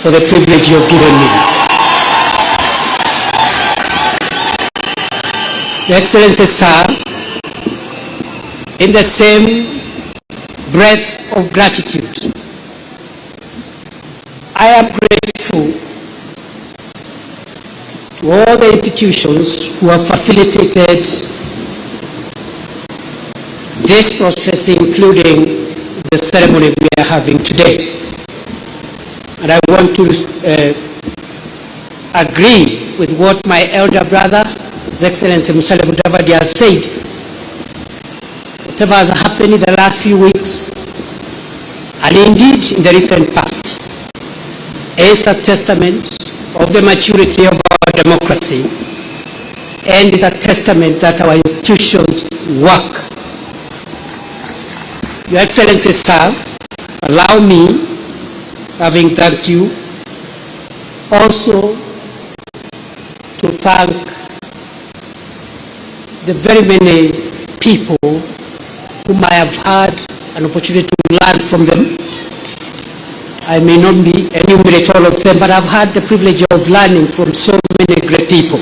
I: for the privilege you have given me. Your Excellency, sir, in the same breath of gratitude, I am grateful to all the institutions who have facilitated this process, including the ceremony we are having today. And I want to agree with what my elder brother, His Excellency Musalia Mudavadi, has said. Whatever has happened in the last few weeks, and indeed in the recent past, is a testament of the maturity of our democracy, and is a testament that our institutions work. Your Excellency, sir, allow me, having thanked you, also to thank the very many people whom I have had an opportunity to learn from them. I may not be enumerate all of them, but I've had the privilege of learning from so many great people.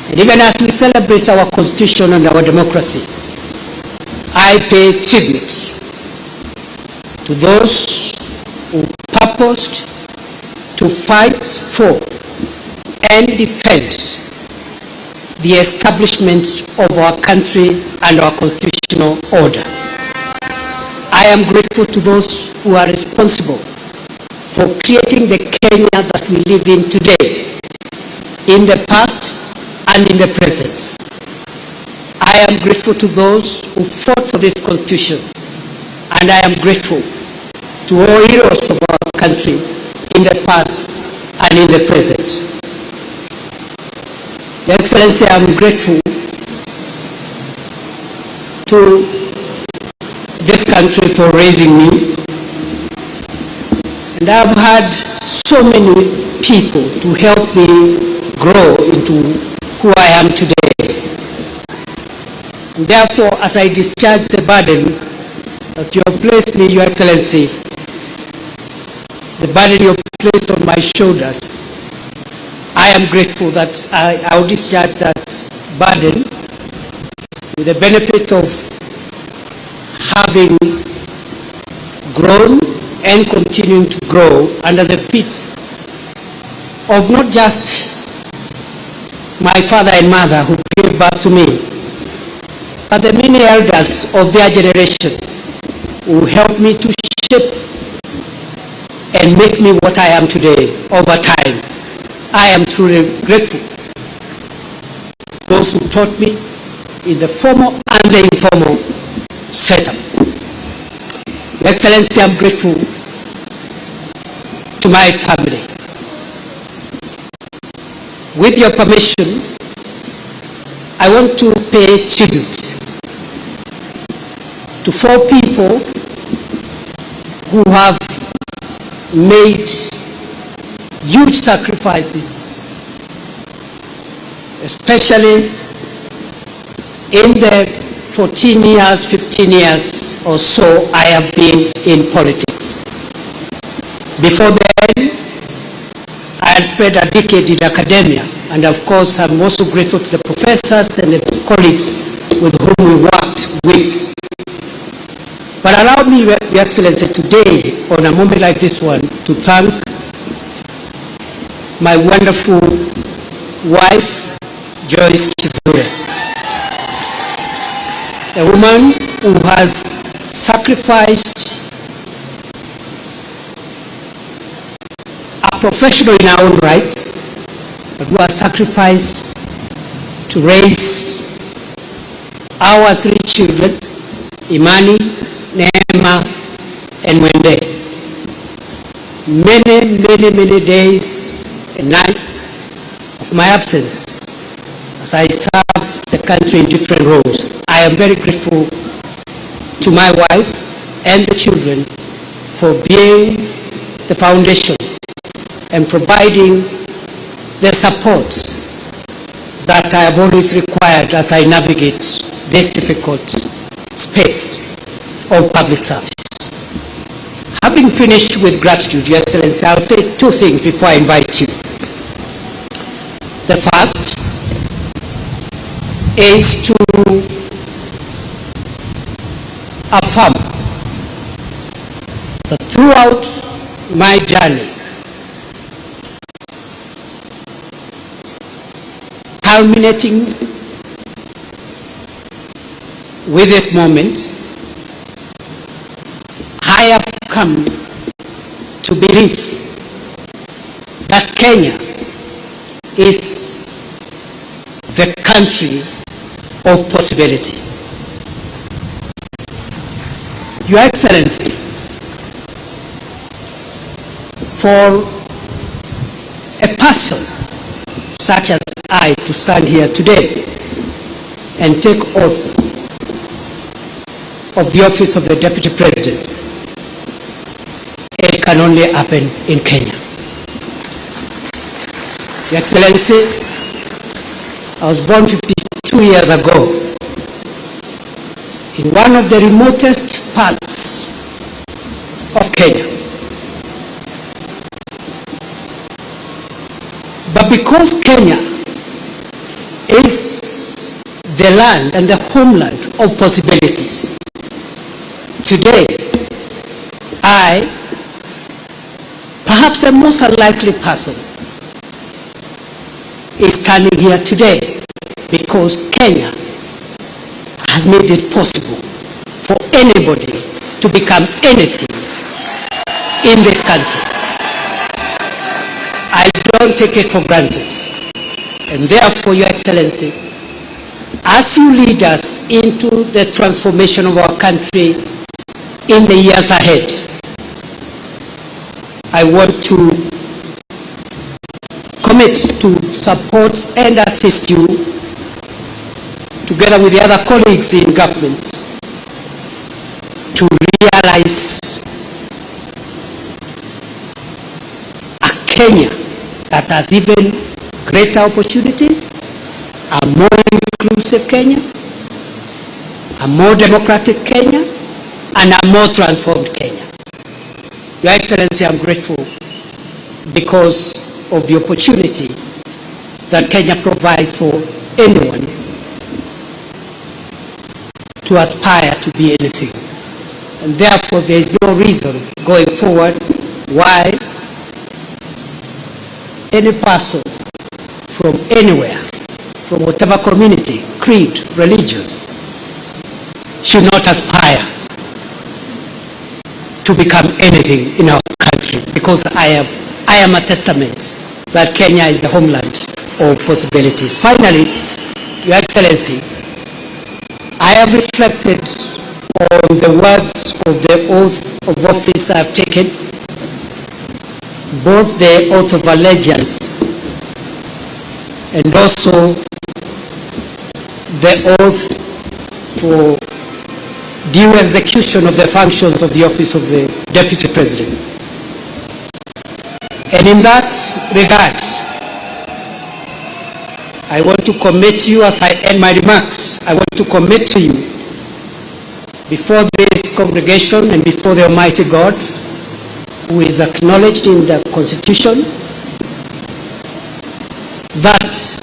I: And even as we celebrate our Constitution and our democracy, I pay tribute to those who purposed to fight for and defend the establishment of our country and our constitutional order. I am grateful to those who are responsible for creating the Kenya that we live in today, in the past and in the present. I am grateful to those who fought for this constitution, and I am grateful to all heroes of our country in the past and in the present. Your Excellency, I am grateful to this country for raising me, and I've had so many people to help me grow into who I am today. And therefore, as I discharge the burden that you have placed me, Your Excellency, the burden you have placed on my shoulders, I am grateful that I will discharge that burden with the benefits of having grown and continuing to grow under the feet of not just my father and mother who gave birth to me, but the many elders of their generation who helped me to shape and make me what I am today over time. I am truly grateful. Those who taught me in the formal and the informal setup. Your Excellency, I'm grateful to my family. With your permission, I want to pay tribute to 4 people who have made huge sacrifices, especially in the 14 years, 15 years or so I have been in politics. Before then, I had spent a decade in academia, and of course I'm also grateful to the professors and the colleagues with whom we worked with. But allow me, Your Excellency, today, on a moment like this one, to thank my wonderful wife, Joyce Kithure, a woman who has sacrificed, a professional in her own right, but who has sacrificed to raise our 3 children, Imani, Neema, and Mwende. Many days and nights of my absence as I served the country in different roles. I am very grateful to my wife and the children for being the foundation and providing the support that I have always required as I navigate this difficult space of public service. Having finished with gratitude, Your Excellency, I'll say 2 things before I invite you. The first is to affirm that throughout my journey, culminating with this moment, I have come to believe that Kenya is the country of possibility. Your Excellency, for a person such as I to stand here today and take oath of the office of the Deputy President, it can only happen in Kenya. Your Excellency, I was born 52 years ago in one of the remotest parts of Kenya. But because Kenya is the land and the homeland of possibilities, today I, perhaps the most unlikely person, is standing here today because Kenya has made it possible for anybody to become anything in this country. don't take it for granted. And therefore, Your Excellency, as you lead us into the transformation of our country in the years ahead, I want to commit to support and assist you, together with the other colleagues in government, to realize a Kenya that has even greater opportunities, a more inclusive Kenya, a more democratic Kenya, and a more transformed Kenya. Your Excellency, I'm grateful because of the opportunity that Kenya provides for anyone to aspire to be anything. And therefore, there is no reason going forward why any person from anywhere, from whatever community, creed, religion, should not aspire to become anything in our country, because I am a testament that Kenya is the homeland of possibilities. Finally, Your Excellency, I have reflected on the words of the oath of office I have taken, both the oath of allegiance and also the oath for due execution of the functions of the office of the Deputy President. And in that regard, I want to commit to you, as I end my remarks, I want to commit to you before this congregation and before the Almighty God, who is acknowledged in the Constitution, that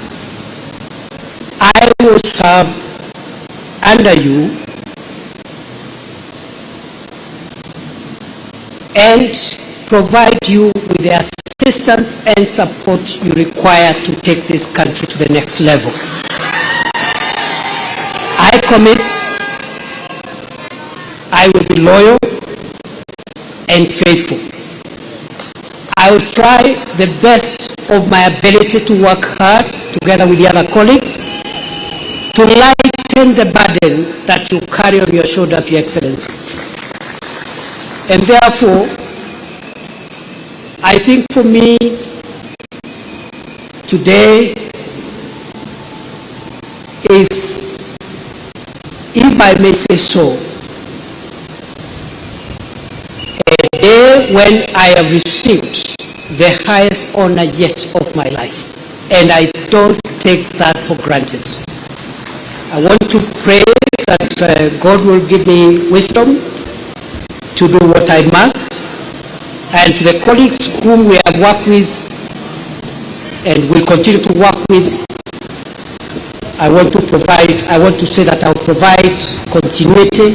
I: I will serve under you and provide you with the assistance and support you require to take this country to the next level. I commit, I will be loyal and faithful. I will try the best of my ability to work hard together with the other colleagues to lighten the burden that you carry on your shoulders, Your Excellency. And therefore, I think for me, today is, if I may say so, a day when I have received the highest honor yet of my life. And I don't take that for granted. I want to pray that God will give me wisdom to do what I must, and to the colleagues whom we have worked with and will continue to work with, I want to say that I will provide continuity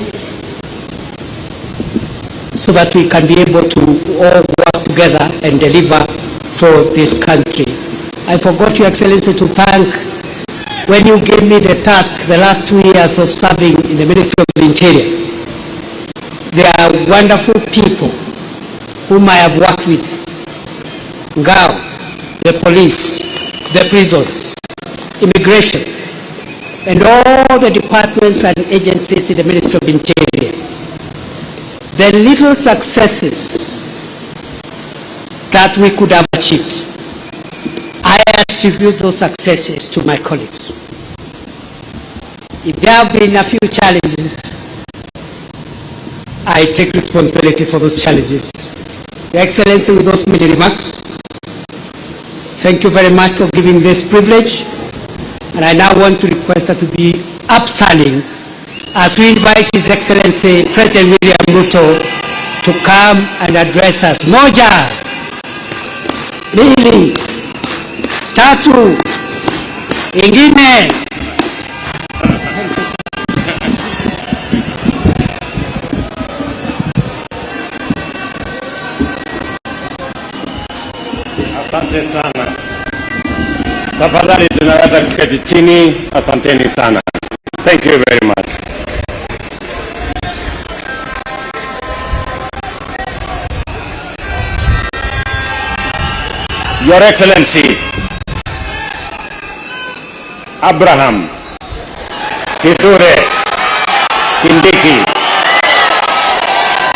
I: so that we can be able to all work together and deliver for this country. I forgot, Your Excellency, to thank, when you gave me the task the last 2 years of serving in the Ministry of the Interior. There are wonderful people whom I have worked with. Ngao, the police, the prisons, immigration, and all the departments and agencies in the Ministry of Interior. The little successes that we could have achieved, I attribute those successes to my colleagues. If there have been a few challenges, I take responsibility for those challenges. Your Excellency, with those many remarks, thank you very much for giving this privilege. And I now want to request that we be upstanding as we invite His Excellency President William Ruto to come and address us. Moja, mbili, tatu, ingine.
L: Asante sana. Tafadhali tunaweza kuketi chini. Asanteni sana. Thank you very much. Your Excellency, Abraham Kithure Kindiki,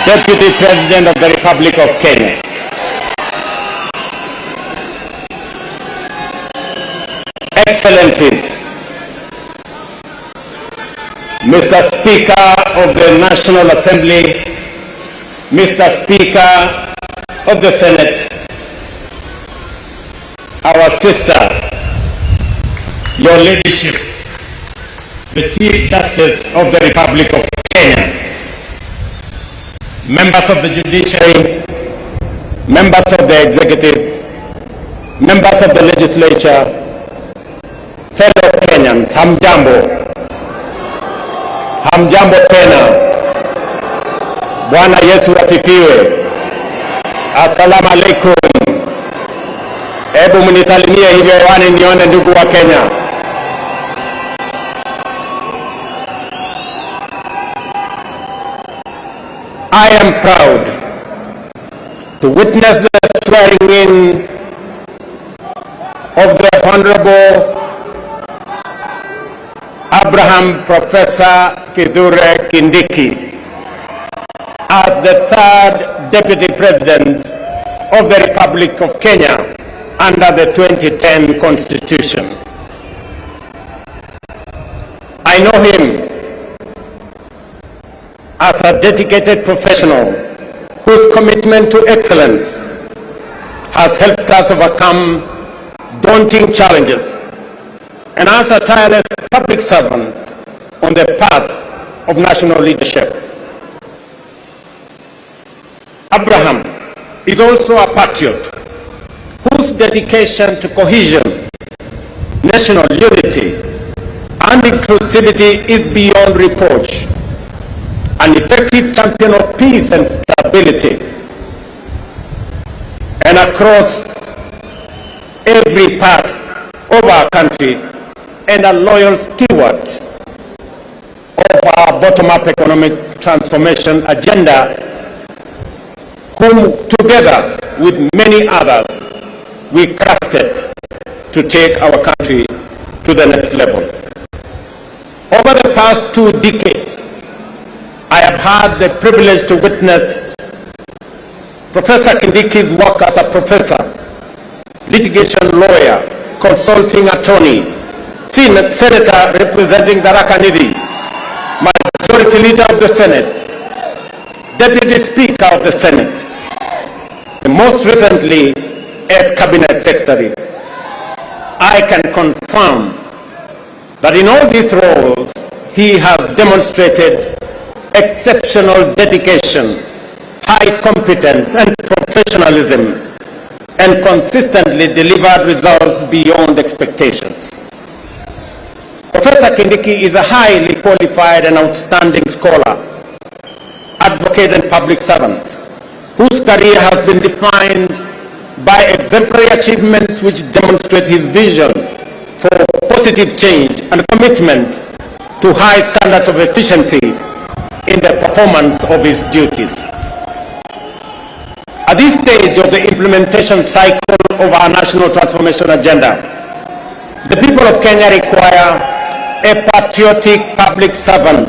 L: Deputy President of the Republic of Kenya. Excellencies, Mr. Speaker of the National Assembly, Mr. Speaker of the Senate, our sister, your leadership, the Chief Justice of the Republic of Kenya, members of the judiciary, members of the executive, members of the legislature, fellow Kenyans, hamjambo. Hamjambo tena. Bwana Yesu asifiwe. Assalamu alaikum. Hebu mnisalimie hivyo hewani nione ndugu wa Kenya. I am proud to witness the swearing in of the Honorable Abraham Professor Kithure Kindiki as the third Deputy President of the Republic of Kenya under the 2010 Constitution. I know him as a dedicated professional whose commitment to excellence has helped us overcome daunting challenges, and as a tireless public servant on the path of national leadership. Abraham is also a patriot whose dedication to cohesion, national unity, and inclusivity is beyond reproach. An effective champion of peace and stability, and across every part of our country, and a loyal steward of our bottom-up economic transformation agenda, whom together with many others we crafted to take our country to the next level. Over the past 2 decades, I have had the privilege to witness Professor Kindiki's work as a professor, litigation lawyer, consulting attorney, senator representing Tharaka Nithi, majority leader of the Senate, deputy speaker of the Senate, and most recently as cabinet secretary. I can confirm that in all these roles, he has demonstrated exceptional dedication, high competence and professionalism, and consistently delivered results beyond expectations. Professor Kindiki is a highly qualified and outstanding scholar, advocate and public servant, whose career has been defined by exemplary achievements which demonstrate his vision for positive change and commitment to high standards of efficiency in the performance of his duties. At this stage of the implementation cycle of our national transformation agenda, the people of Kenya require a patriotic public servant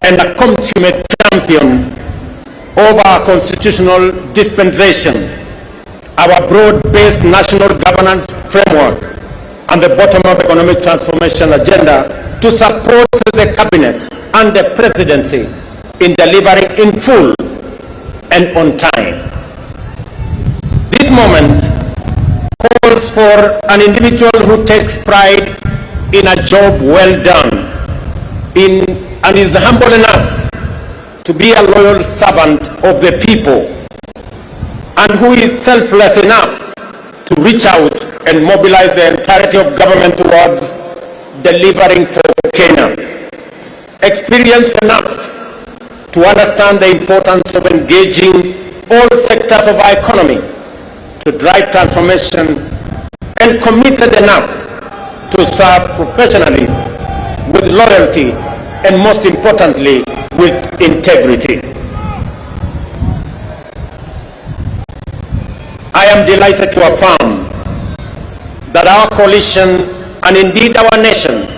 L: and a consummate champion of our constitutional dispensation, our broad-based national governance framework, and the bottom-up economic transformation agenda to support the cabinet and the presidency in delivering in full and on time. This moment calls for an individual who takes pride in a job well done and is humble enough to be a loyal servant of the people, and who is selfless enough to reach out and mobilize the entirety of government towards delivering for Kenya. Experienced enough to understand the importance of engaging all sectors of our economy to drive transformation, and committed enough to serve professionally with loyalty and, most importantly, with integrity. I am delighted to affirm that our coalition and indeed our nation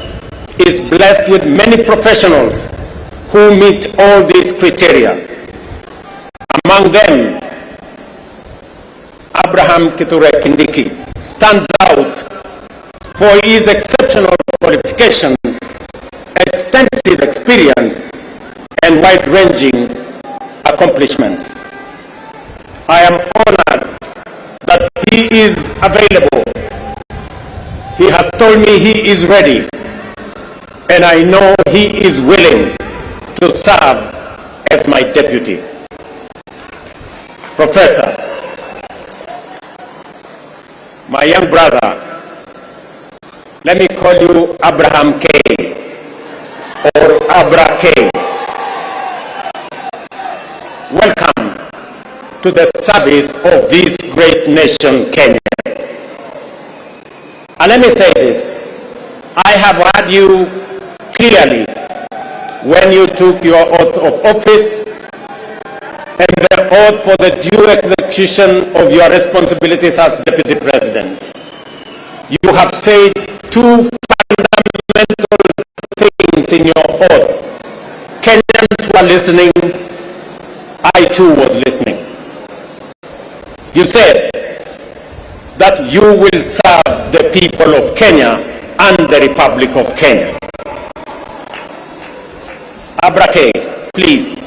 L: is blessed with many professionals who meet all these criteria. Among them, Abraham Kithure Kindiki stands out for his exceptional qualifications, extensive experience, and wide-ranging accomplishments. I am honored that he is available. He has told me he is ready, and I know he is willing to serve as my deputy. Professor, my young brother, let me call you Abraham K. or Abra K. Welcome to the service of this great nation, Kenya. And let me say this, I have heard you clearly when you took your oath of office and the oath for the due execution of your responsibilities as Deputy President. You have said two fundamental things in your oath. Kenyans were listening, I too was listening. You said that you will serve the people of Kenya and the Republic of Kenya. Abrake, please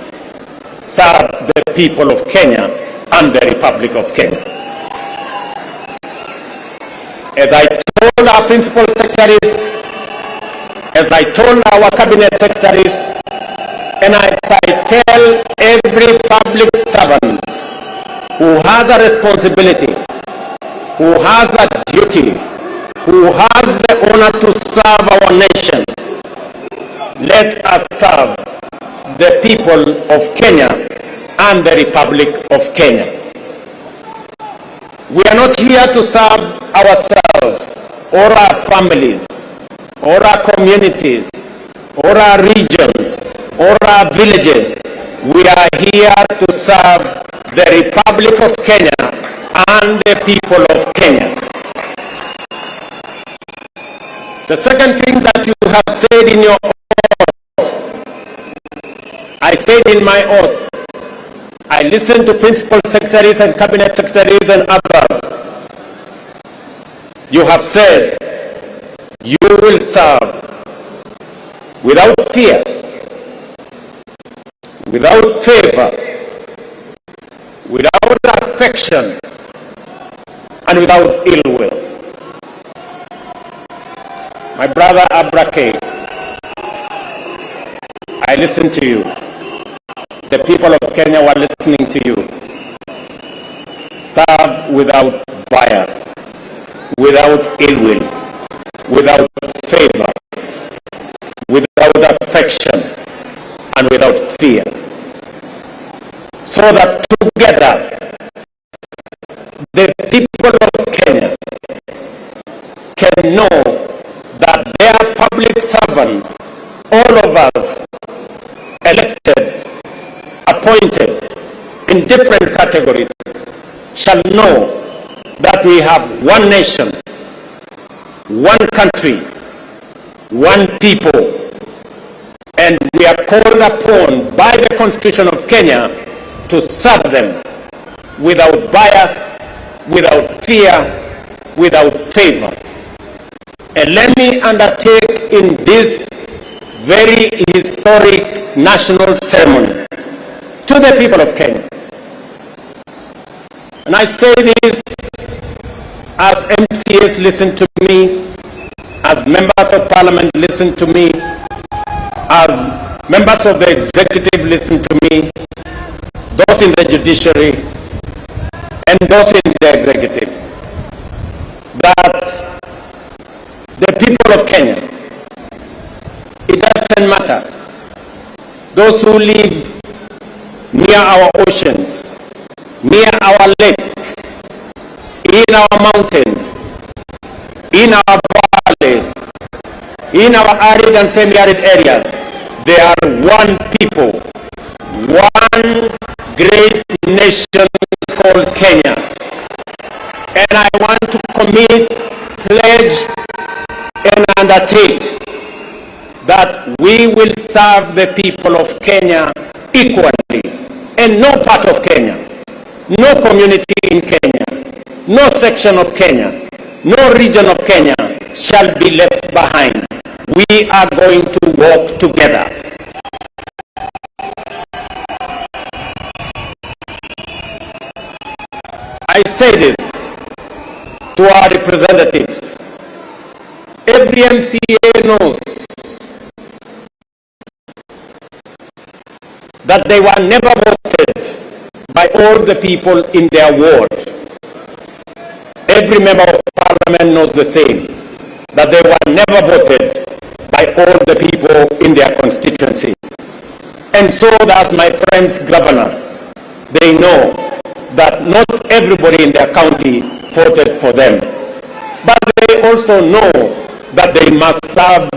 L: serve the people of Kenya and the Republic of Kenya. As I told our principal secretaries, as I told our cabinet secretaries, and as I tell every public servant who has a responsibility, who has a duty, who has the honor to serve our nation, let us serve the people of Kenya and the Republic of Kenya. We are not here to serve ourselves or our families or our communities or our regions or our villages. We are here to serve the Republic of Kenya and the people of Kenya. The second thing that you have said in your oath, I said in my oath, I listened to principal secretaries and cabinet secretaries and others. You have said you will serve without fear, without favor, without affection, and without ill will. My brother Abrake, I listened to you. The people of Kenya were listening to you. Serve without bias, without ill will, without favor, without affection, and without fear. So that together, the people of Kenya can know that their public servants, all of us, elected, appointed in different categories, shall know that we have one nation, one country, one people, and we are called upon by the Constitution of Kenya to serve them without bias, without fear, without favor. And let me undertake in this very historic national ceremony to the people of Kenya. And I say this as MCAs listen to me, as members of parliament listen to me, as members of the executive listen to me, those in the judiciary, and those in the executive, that the people of Kenya, it doesn't matter. Those who live near our oceans, near our lakes, in our mountains, in our valleys, in our arid and semi-arid areas, they are one people, one great nation called Kenya. And I want to commit, pledge, pledge and undertake that we will serve the people of Kenya equally, and no part of Kenya, no community in Kenya, no section of Kenya, no region of Kenya shall be left behind. We are going to work together. I say this to our representatives. Every MCA knows that they were never voted by all the people in their ward. Every member of parliament knows the same, that they were never voted by all the people in their constituency. And so does my friends governors. They know that not everybody in their county voted for them. But they also know that they must serve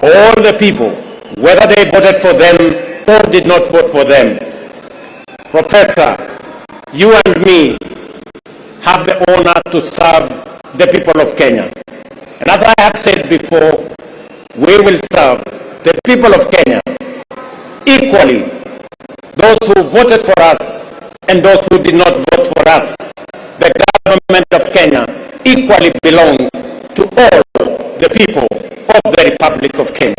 L: all the people, whether they voted for them or did not vote for them. Professor, you and me have the honor to serve the people of Kenya. And as I have said before, we will serve the people of Kenya equally, those who voted for us and those who did not vote for us. The government of Kenya equally belongs to all the people of the Republic of Kenya.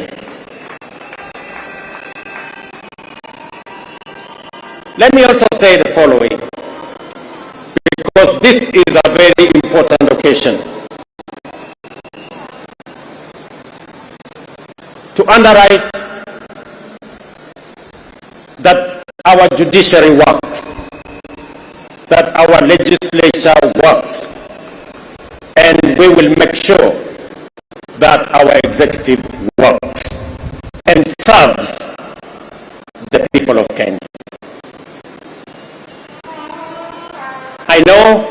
L: Let me also say the following, because this is a very important occasion. To underwrite that our judiciary works, that our legislature works, and we will make sure that our executive works and serves the people of Kenya. I know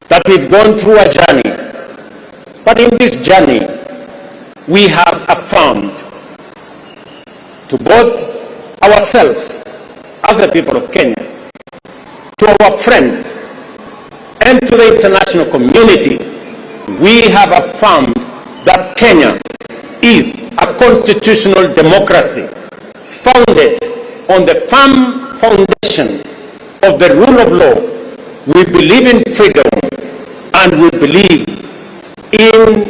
L: that we've gone through a journey, but in this journey, we have affirmed to both ourselves as the people of Kenya, to our friends, and to the international community, we have affirmed that Kenya is a constitutional democracy founded on the firm foundation of the rule of law. We believe in freedom, and we believe in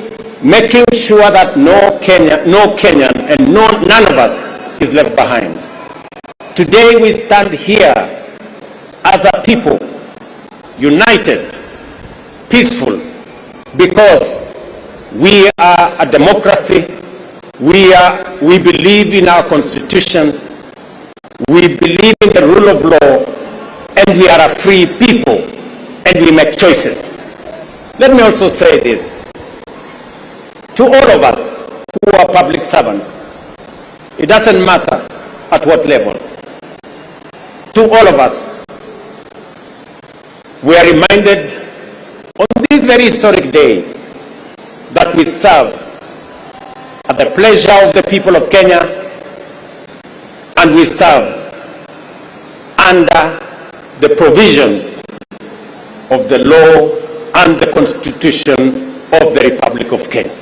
L: making sure that no Kenyan and none of us is left behind. Today we stand here as a people, united, peaceful, because we are a democracy. We believe in our constitution. We believe in the rule of law, and we are a free people, and we make choices. Let me also say this to all of us who are public servants. It doesn't matter at what level. To all of us, we are reminded on this very historic day that we serve at the pleasure of the people of Kenya, and we serve under the provisions of the law and the Constitution of the Republic of Kenya.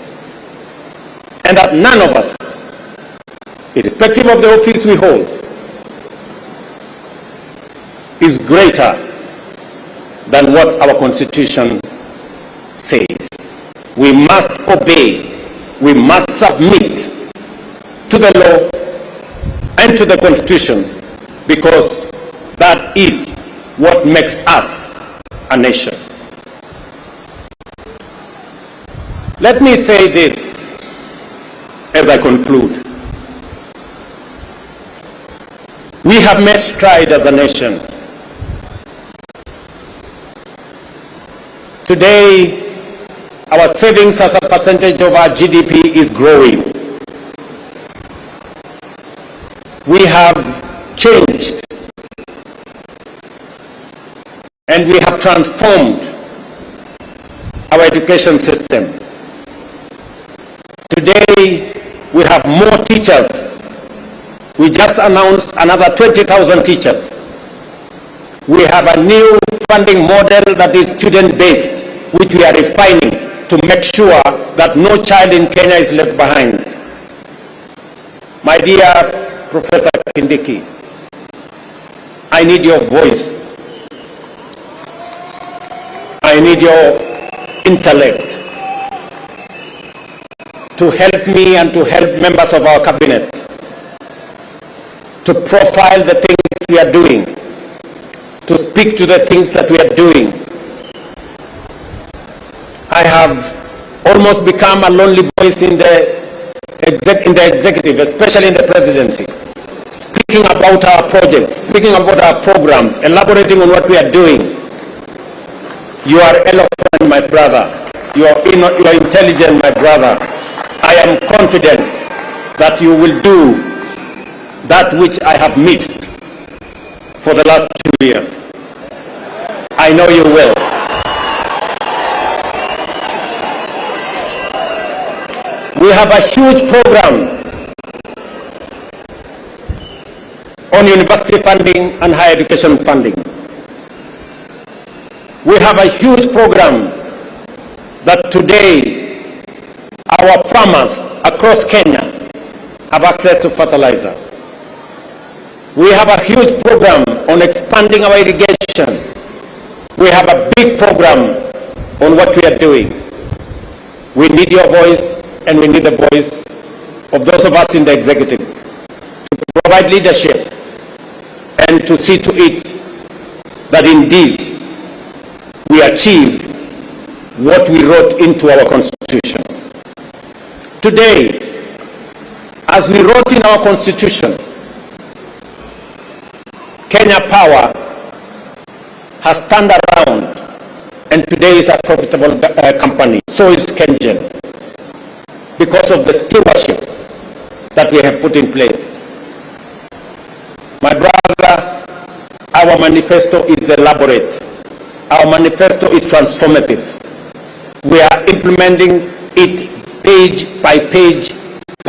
L: And that none of us, irrespective of the office we hold, is greater than what our Constitution says. We must obey, we must submit to the law and to the Constitution, because that is what makes us a nation. Let me say this as I conclude. We have made stride as a nation. Today, our savings as a percentage of our GDP is growing. We have changed and we have transformed our education system. Today, we have more teachers. We just announced another 20,000 teachers. We have a new funding model that is student-based, which we are refining to make sure that no child in Kenya is left behind. My dear Professor Kindiki, I need your voice. I need your intellect to help me and to help members of our cabinet to profile the things we are doing, to speak to the things that we are doing. I have almost become a lonely voice in the executive, especially in the presidency, speaking about our projects, speaking about our programs, elaborating on what we are doing. You are eloquent, my brother. You are intelligent, my brother. I am confident that you will do that which I have missed for the last 2 years. I know you will. We have a huge program on university funding and higher education funding. We have a huge program that today our farmers across Kenya have access to fertilizer. We have a huge program on expanding our irrigation. We have a big program on what we are doing. We need your voice, and we need the voice of those of us in the executive to provide leadership and to see to it that indeed we achieve what we wrote into our Constitution. Today, as we wrote in our Constitution, Kenya Power has turned around and today is a profitable company. So is KenGen, because of the stewardship that we have put in place. My brother, our manifesto is elaborate. Our manifesto is transformative. We are implementing it page by page,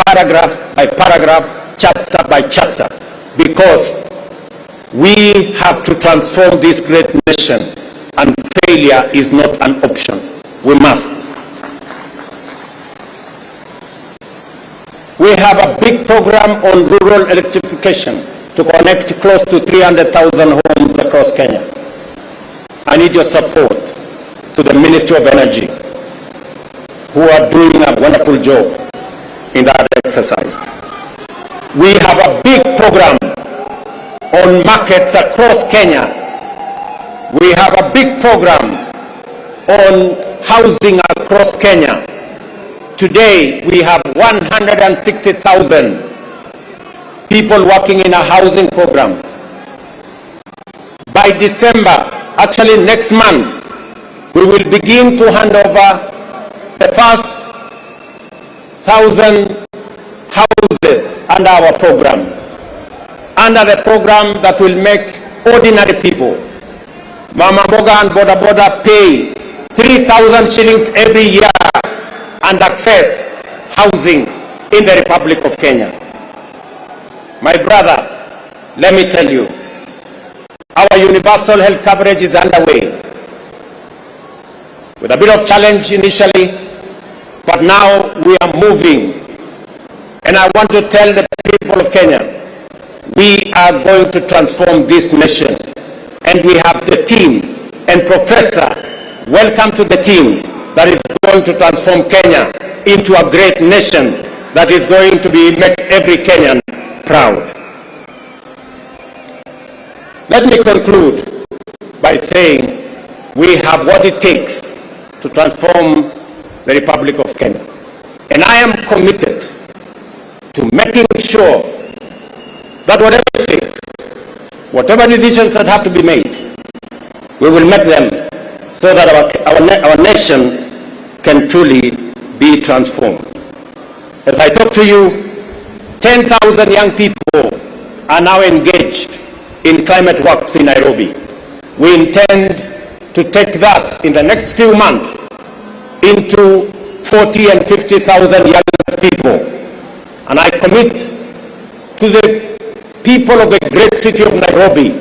L: paragraph by paragraph, chapter by chapter, because we have to transform this great nation, and failure is not an option. We must. We have a big program on rural electrification to connect close to 300,000 homes across Kenya. I need your support to the Ministry of Energy, who are doing a wonderful job in that exercise. We have a big program on markets across Kenya. We have a big program on housing across Kenya. Today, we have 160,000 people working in a housing program. By December, actually next month, we will begin to hand over the first 1,000 houses under our program. Under the program that will make ordinary people, Mama Mboga and Boda Boda, pay 3,000 shillings every year and access housing in the Republic of Kenya. My brother, let me tell you, our universal health coverage is underway, with a bit of challenge initially, but now we are moving. And I want to tell the people of Kenya, we are going to transform this nation. And we have the team. And Professor, welcome to the team that is going to transform Kenya into a great nation that is going to make every Kenyan proud. Let me conclude by saying we have what it takes to transform the Republic of Kenya. And I am committed to making sure that whatever it takes, whatever decisions that have to be made, we will make them so that our nation can truly be transformed. As I talk to you, 10,000 young people are now engaged in climate works in Nairobi. We intend to take that in the next few months into 40 and 50,000 young people. And I commit to the people of the great city of Nairobi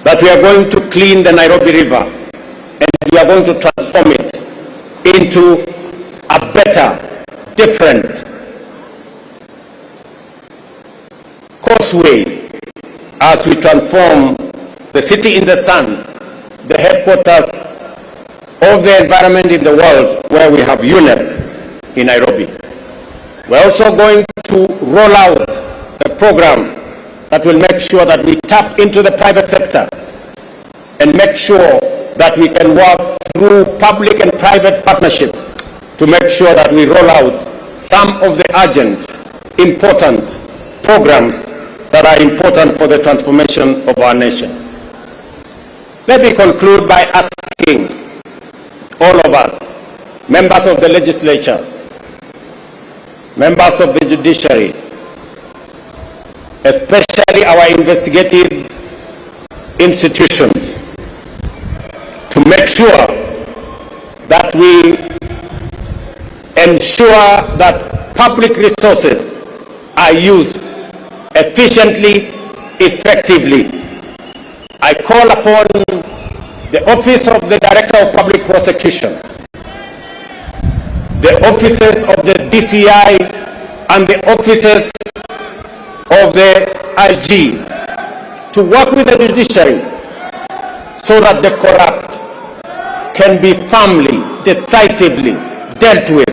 L: that we are going to clean the Nairobi River and we are going to transform it into a better, different causeway as we transform the city in the sun, the headquarters of the environment in the world, where we have UNEP in Nairobi. We're also going to roll out a program that will make sure that we tap into the private sector and make sure that we can work through public and private partnership to make sure that we roll out some of the urgent, important programs that are important for the transformation of our nation. Let me conclude by asking all of us, members of the legislature, members of the judiciary, especially our investigative institutions, to make sure that we ensure that public resources are used efficiently, effectively. I call upon the Office of the Director of Public Prosecution, the offices of the DCI and the offices of the IG to work with the judiciary so that the corrupt can be firmly, decisively dealt with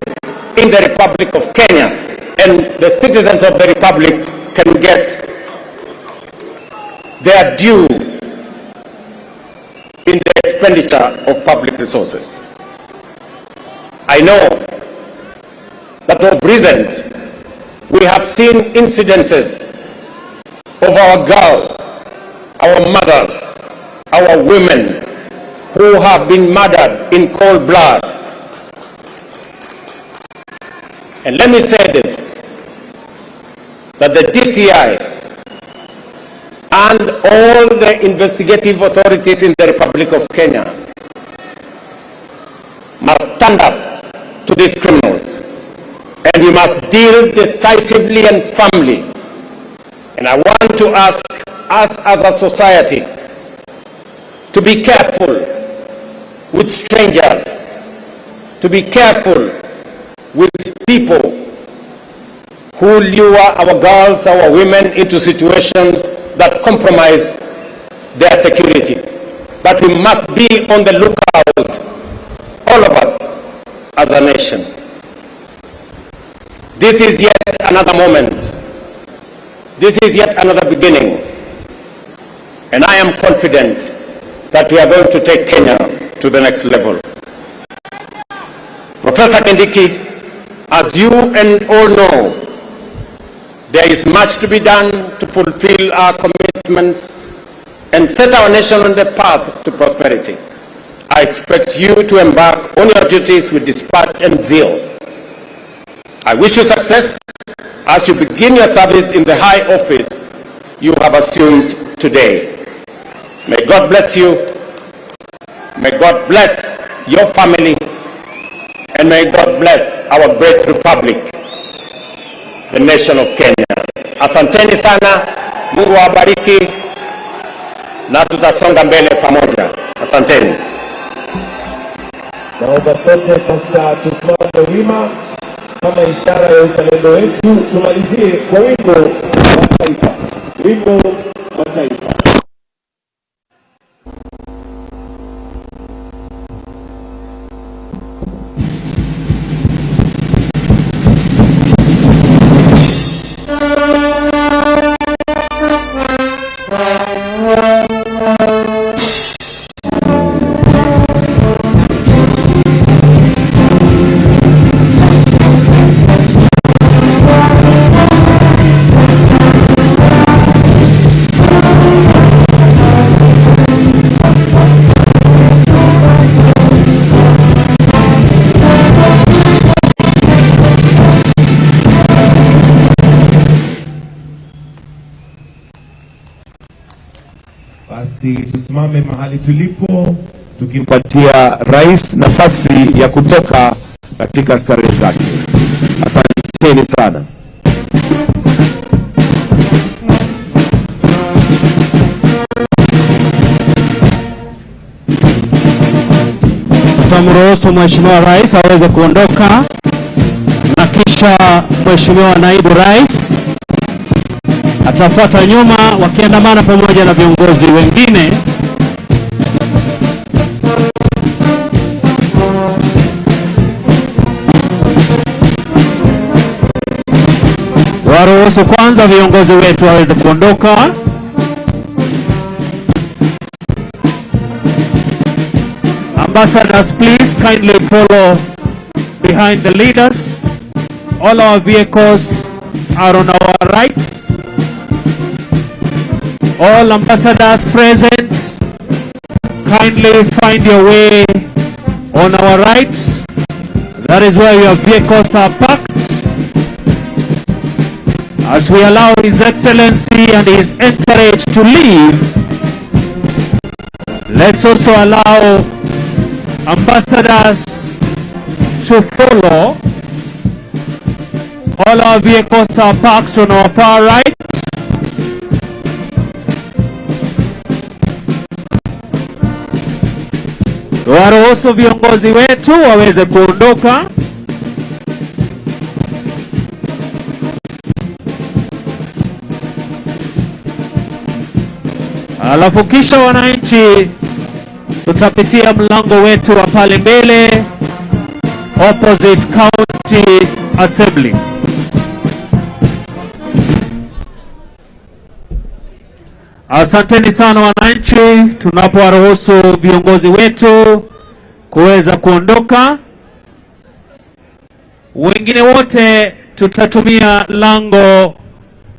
L: in the Republic of Kenya, and the citizens of the Republic can get their due in the expenditure of public resources. I know that of recent we have seen incidences of our girls, our mothers, our women who have been murdered in cold blood. And let me say this, that the DCI and all the investigative authorities in the Republic of Kenya must stand up to these criminals, and we must deal decisively and firmly. And I want to ask us as a society to be careful with strangers, to be careful with people who lure our girls, our women into situations that compromise their security. But we must be on the lookout, all of us as a nation. This is yet another moment. This is yet another beginning. And I am confident that we are going to take Kenya to the next level. Professor Kindiki, as you and all know, there is much to be done to fulfill our commitments and set our nation on the path to prosperity. I expect you to embark on your duties with dispatch and zeal. I wish you success as you begin your service in the high office you have assumed today. May God bless you. May God bless your family. And may God bless our great republic, the nation of Kenya. Asanteni sana, Mungu awabariki, na tutasonga mbele pamoja. Asanteni.
A: Naomba sote sasa tusimame wima kama ishara ya uzalendo wetu. Tumalizie kwa wimbo wa taifa. Wimbo wa taifa. Basi tusimame mahali tulipo tukimpatia rais nafasi ya kutoka katika starehe zake. Asanteni sana.
M: tutamruhusu Mheshimiwa Rais aweze kuondoka na kisha Mheshimiwa Naibu Rais atafuata nyuma wakiandamana pamoja na viongozi wengine. Waruhusu kwanza viongozi wetu waweze kuondoka. Ambassadors, please kindly follow behind the leaders. All our vehicles are on our right. All ambassadors present, kindly find your way on our right. That is where your vehicles are parked. As we allow His Excellency and His entourage to leave, let's also allow ambassadors to follow. All our vehicles are parked on our far right. Waruhusu viongozi wetu waweze kuondoka. Alafu kisha wananchi tutapitia mlango wetu wa pale mbele opposite County Assembly. Asanteni sana wananchi, tunapowaruhusu viongozi wetu kuweza kuondoka. Wengine wote tutatumia lango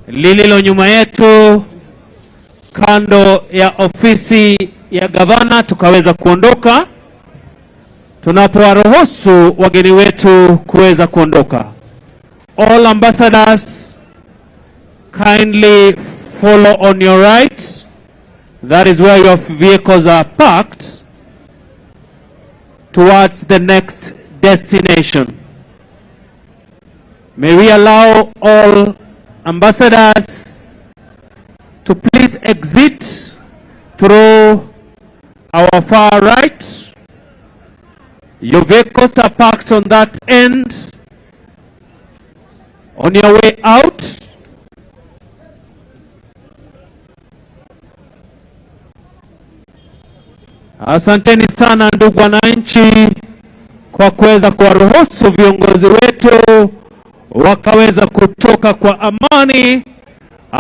M: lililo nyuma yetu kando ya ofisi ya gavana tukaweza kuondoka. Tunapowaruhusu wageni wetu kuweza kuondoka. All ambassadors kindly follow on your right. That is where your vehicles are parked towards the next destination. May we allow all ambassadors to please exit through our far right. Your vehicles are parked on that end. On your way out, asanteni sana ndugu wananchi kwa kuweza kuwaruhusu viongozi wetu wakaweza kutoka kwa amani.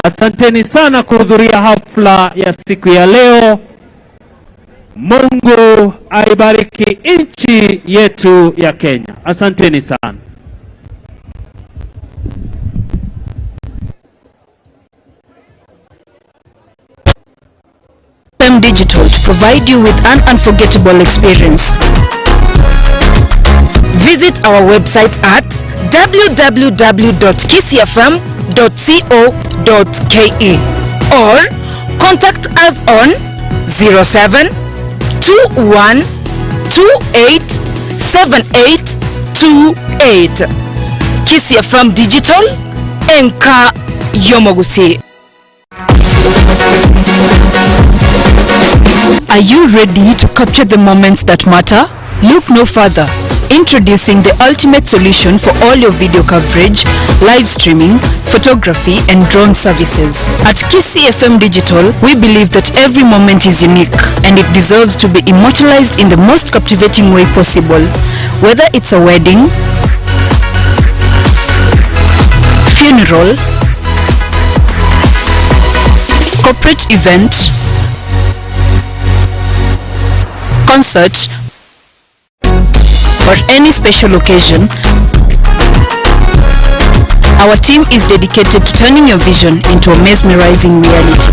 M: Asanteni sana kuhudhuria hafla ya siku ya leo. Mungu aibariki nchi yetu ya Kenya. Asanteni sana.
F: Digital to provide you with an unforgettable experience. Visit our website at www.kisifm.co.ke or contact us on 0721287828. KISII Digital, Enka Yomogusi. Are you ready to capture the moments that matter? Look no further. Introducing the ultimate solution for all your video coverage, live streaming, photography and drone services. At KISII Digital, we believe that every moment is unique and it deserves to be immortalized in the most captivating way possible. Whether it's a wedding, funeral, corporate event, concert, or any special occasion, our team is dedicated to turning your vision into a mesmerizing reality.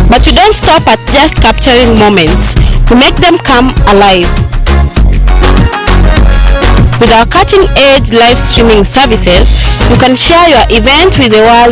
N: But we don't stop at just capturing moments, we make them come alive. With our cutting-edge live streaming services, you can share your event with the world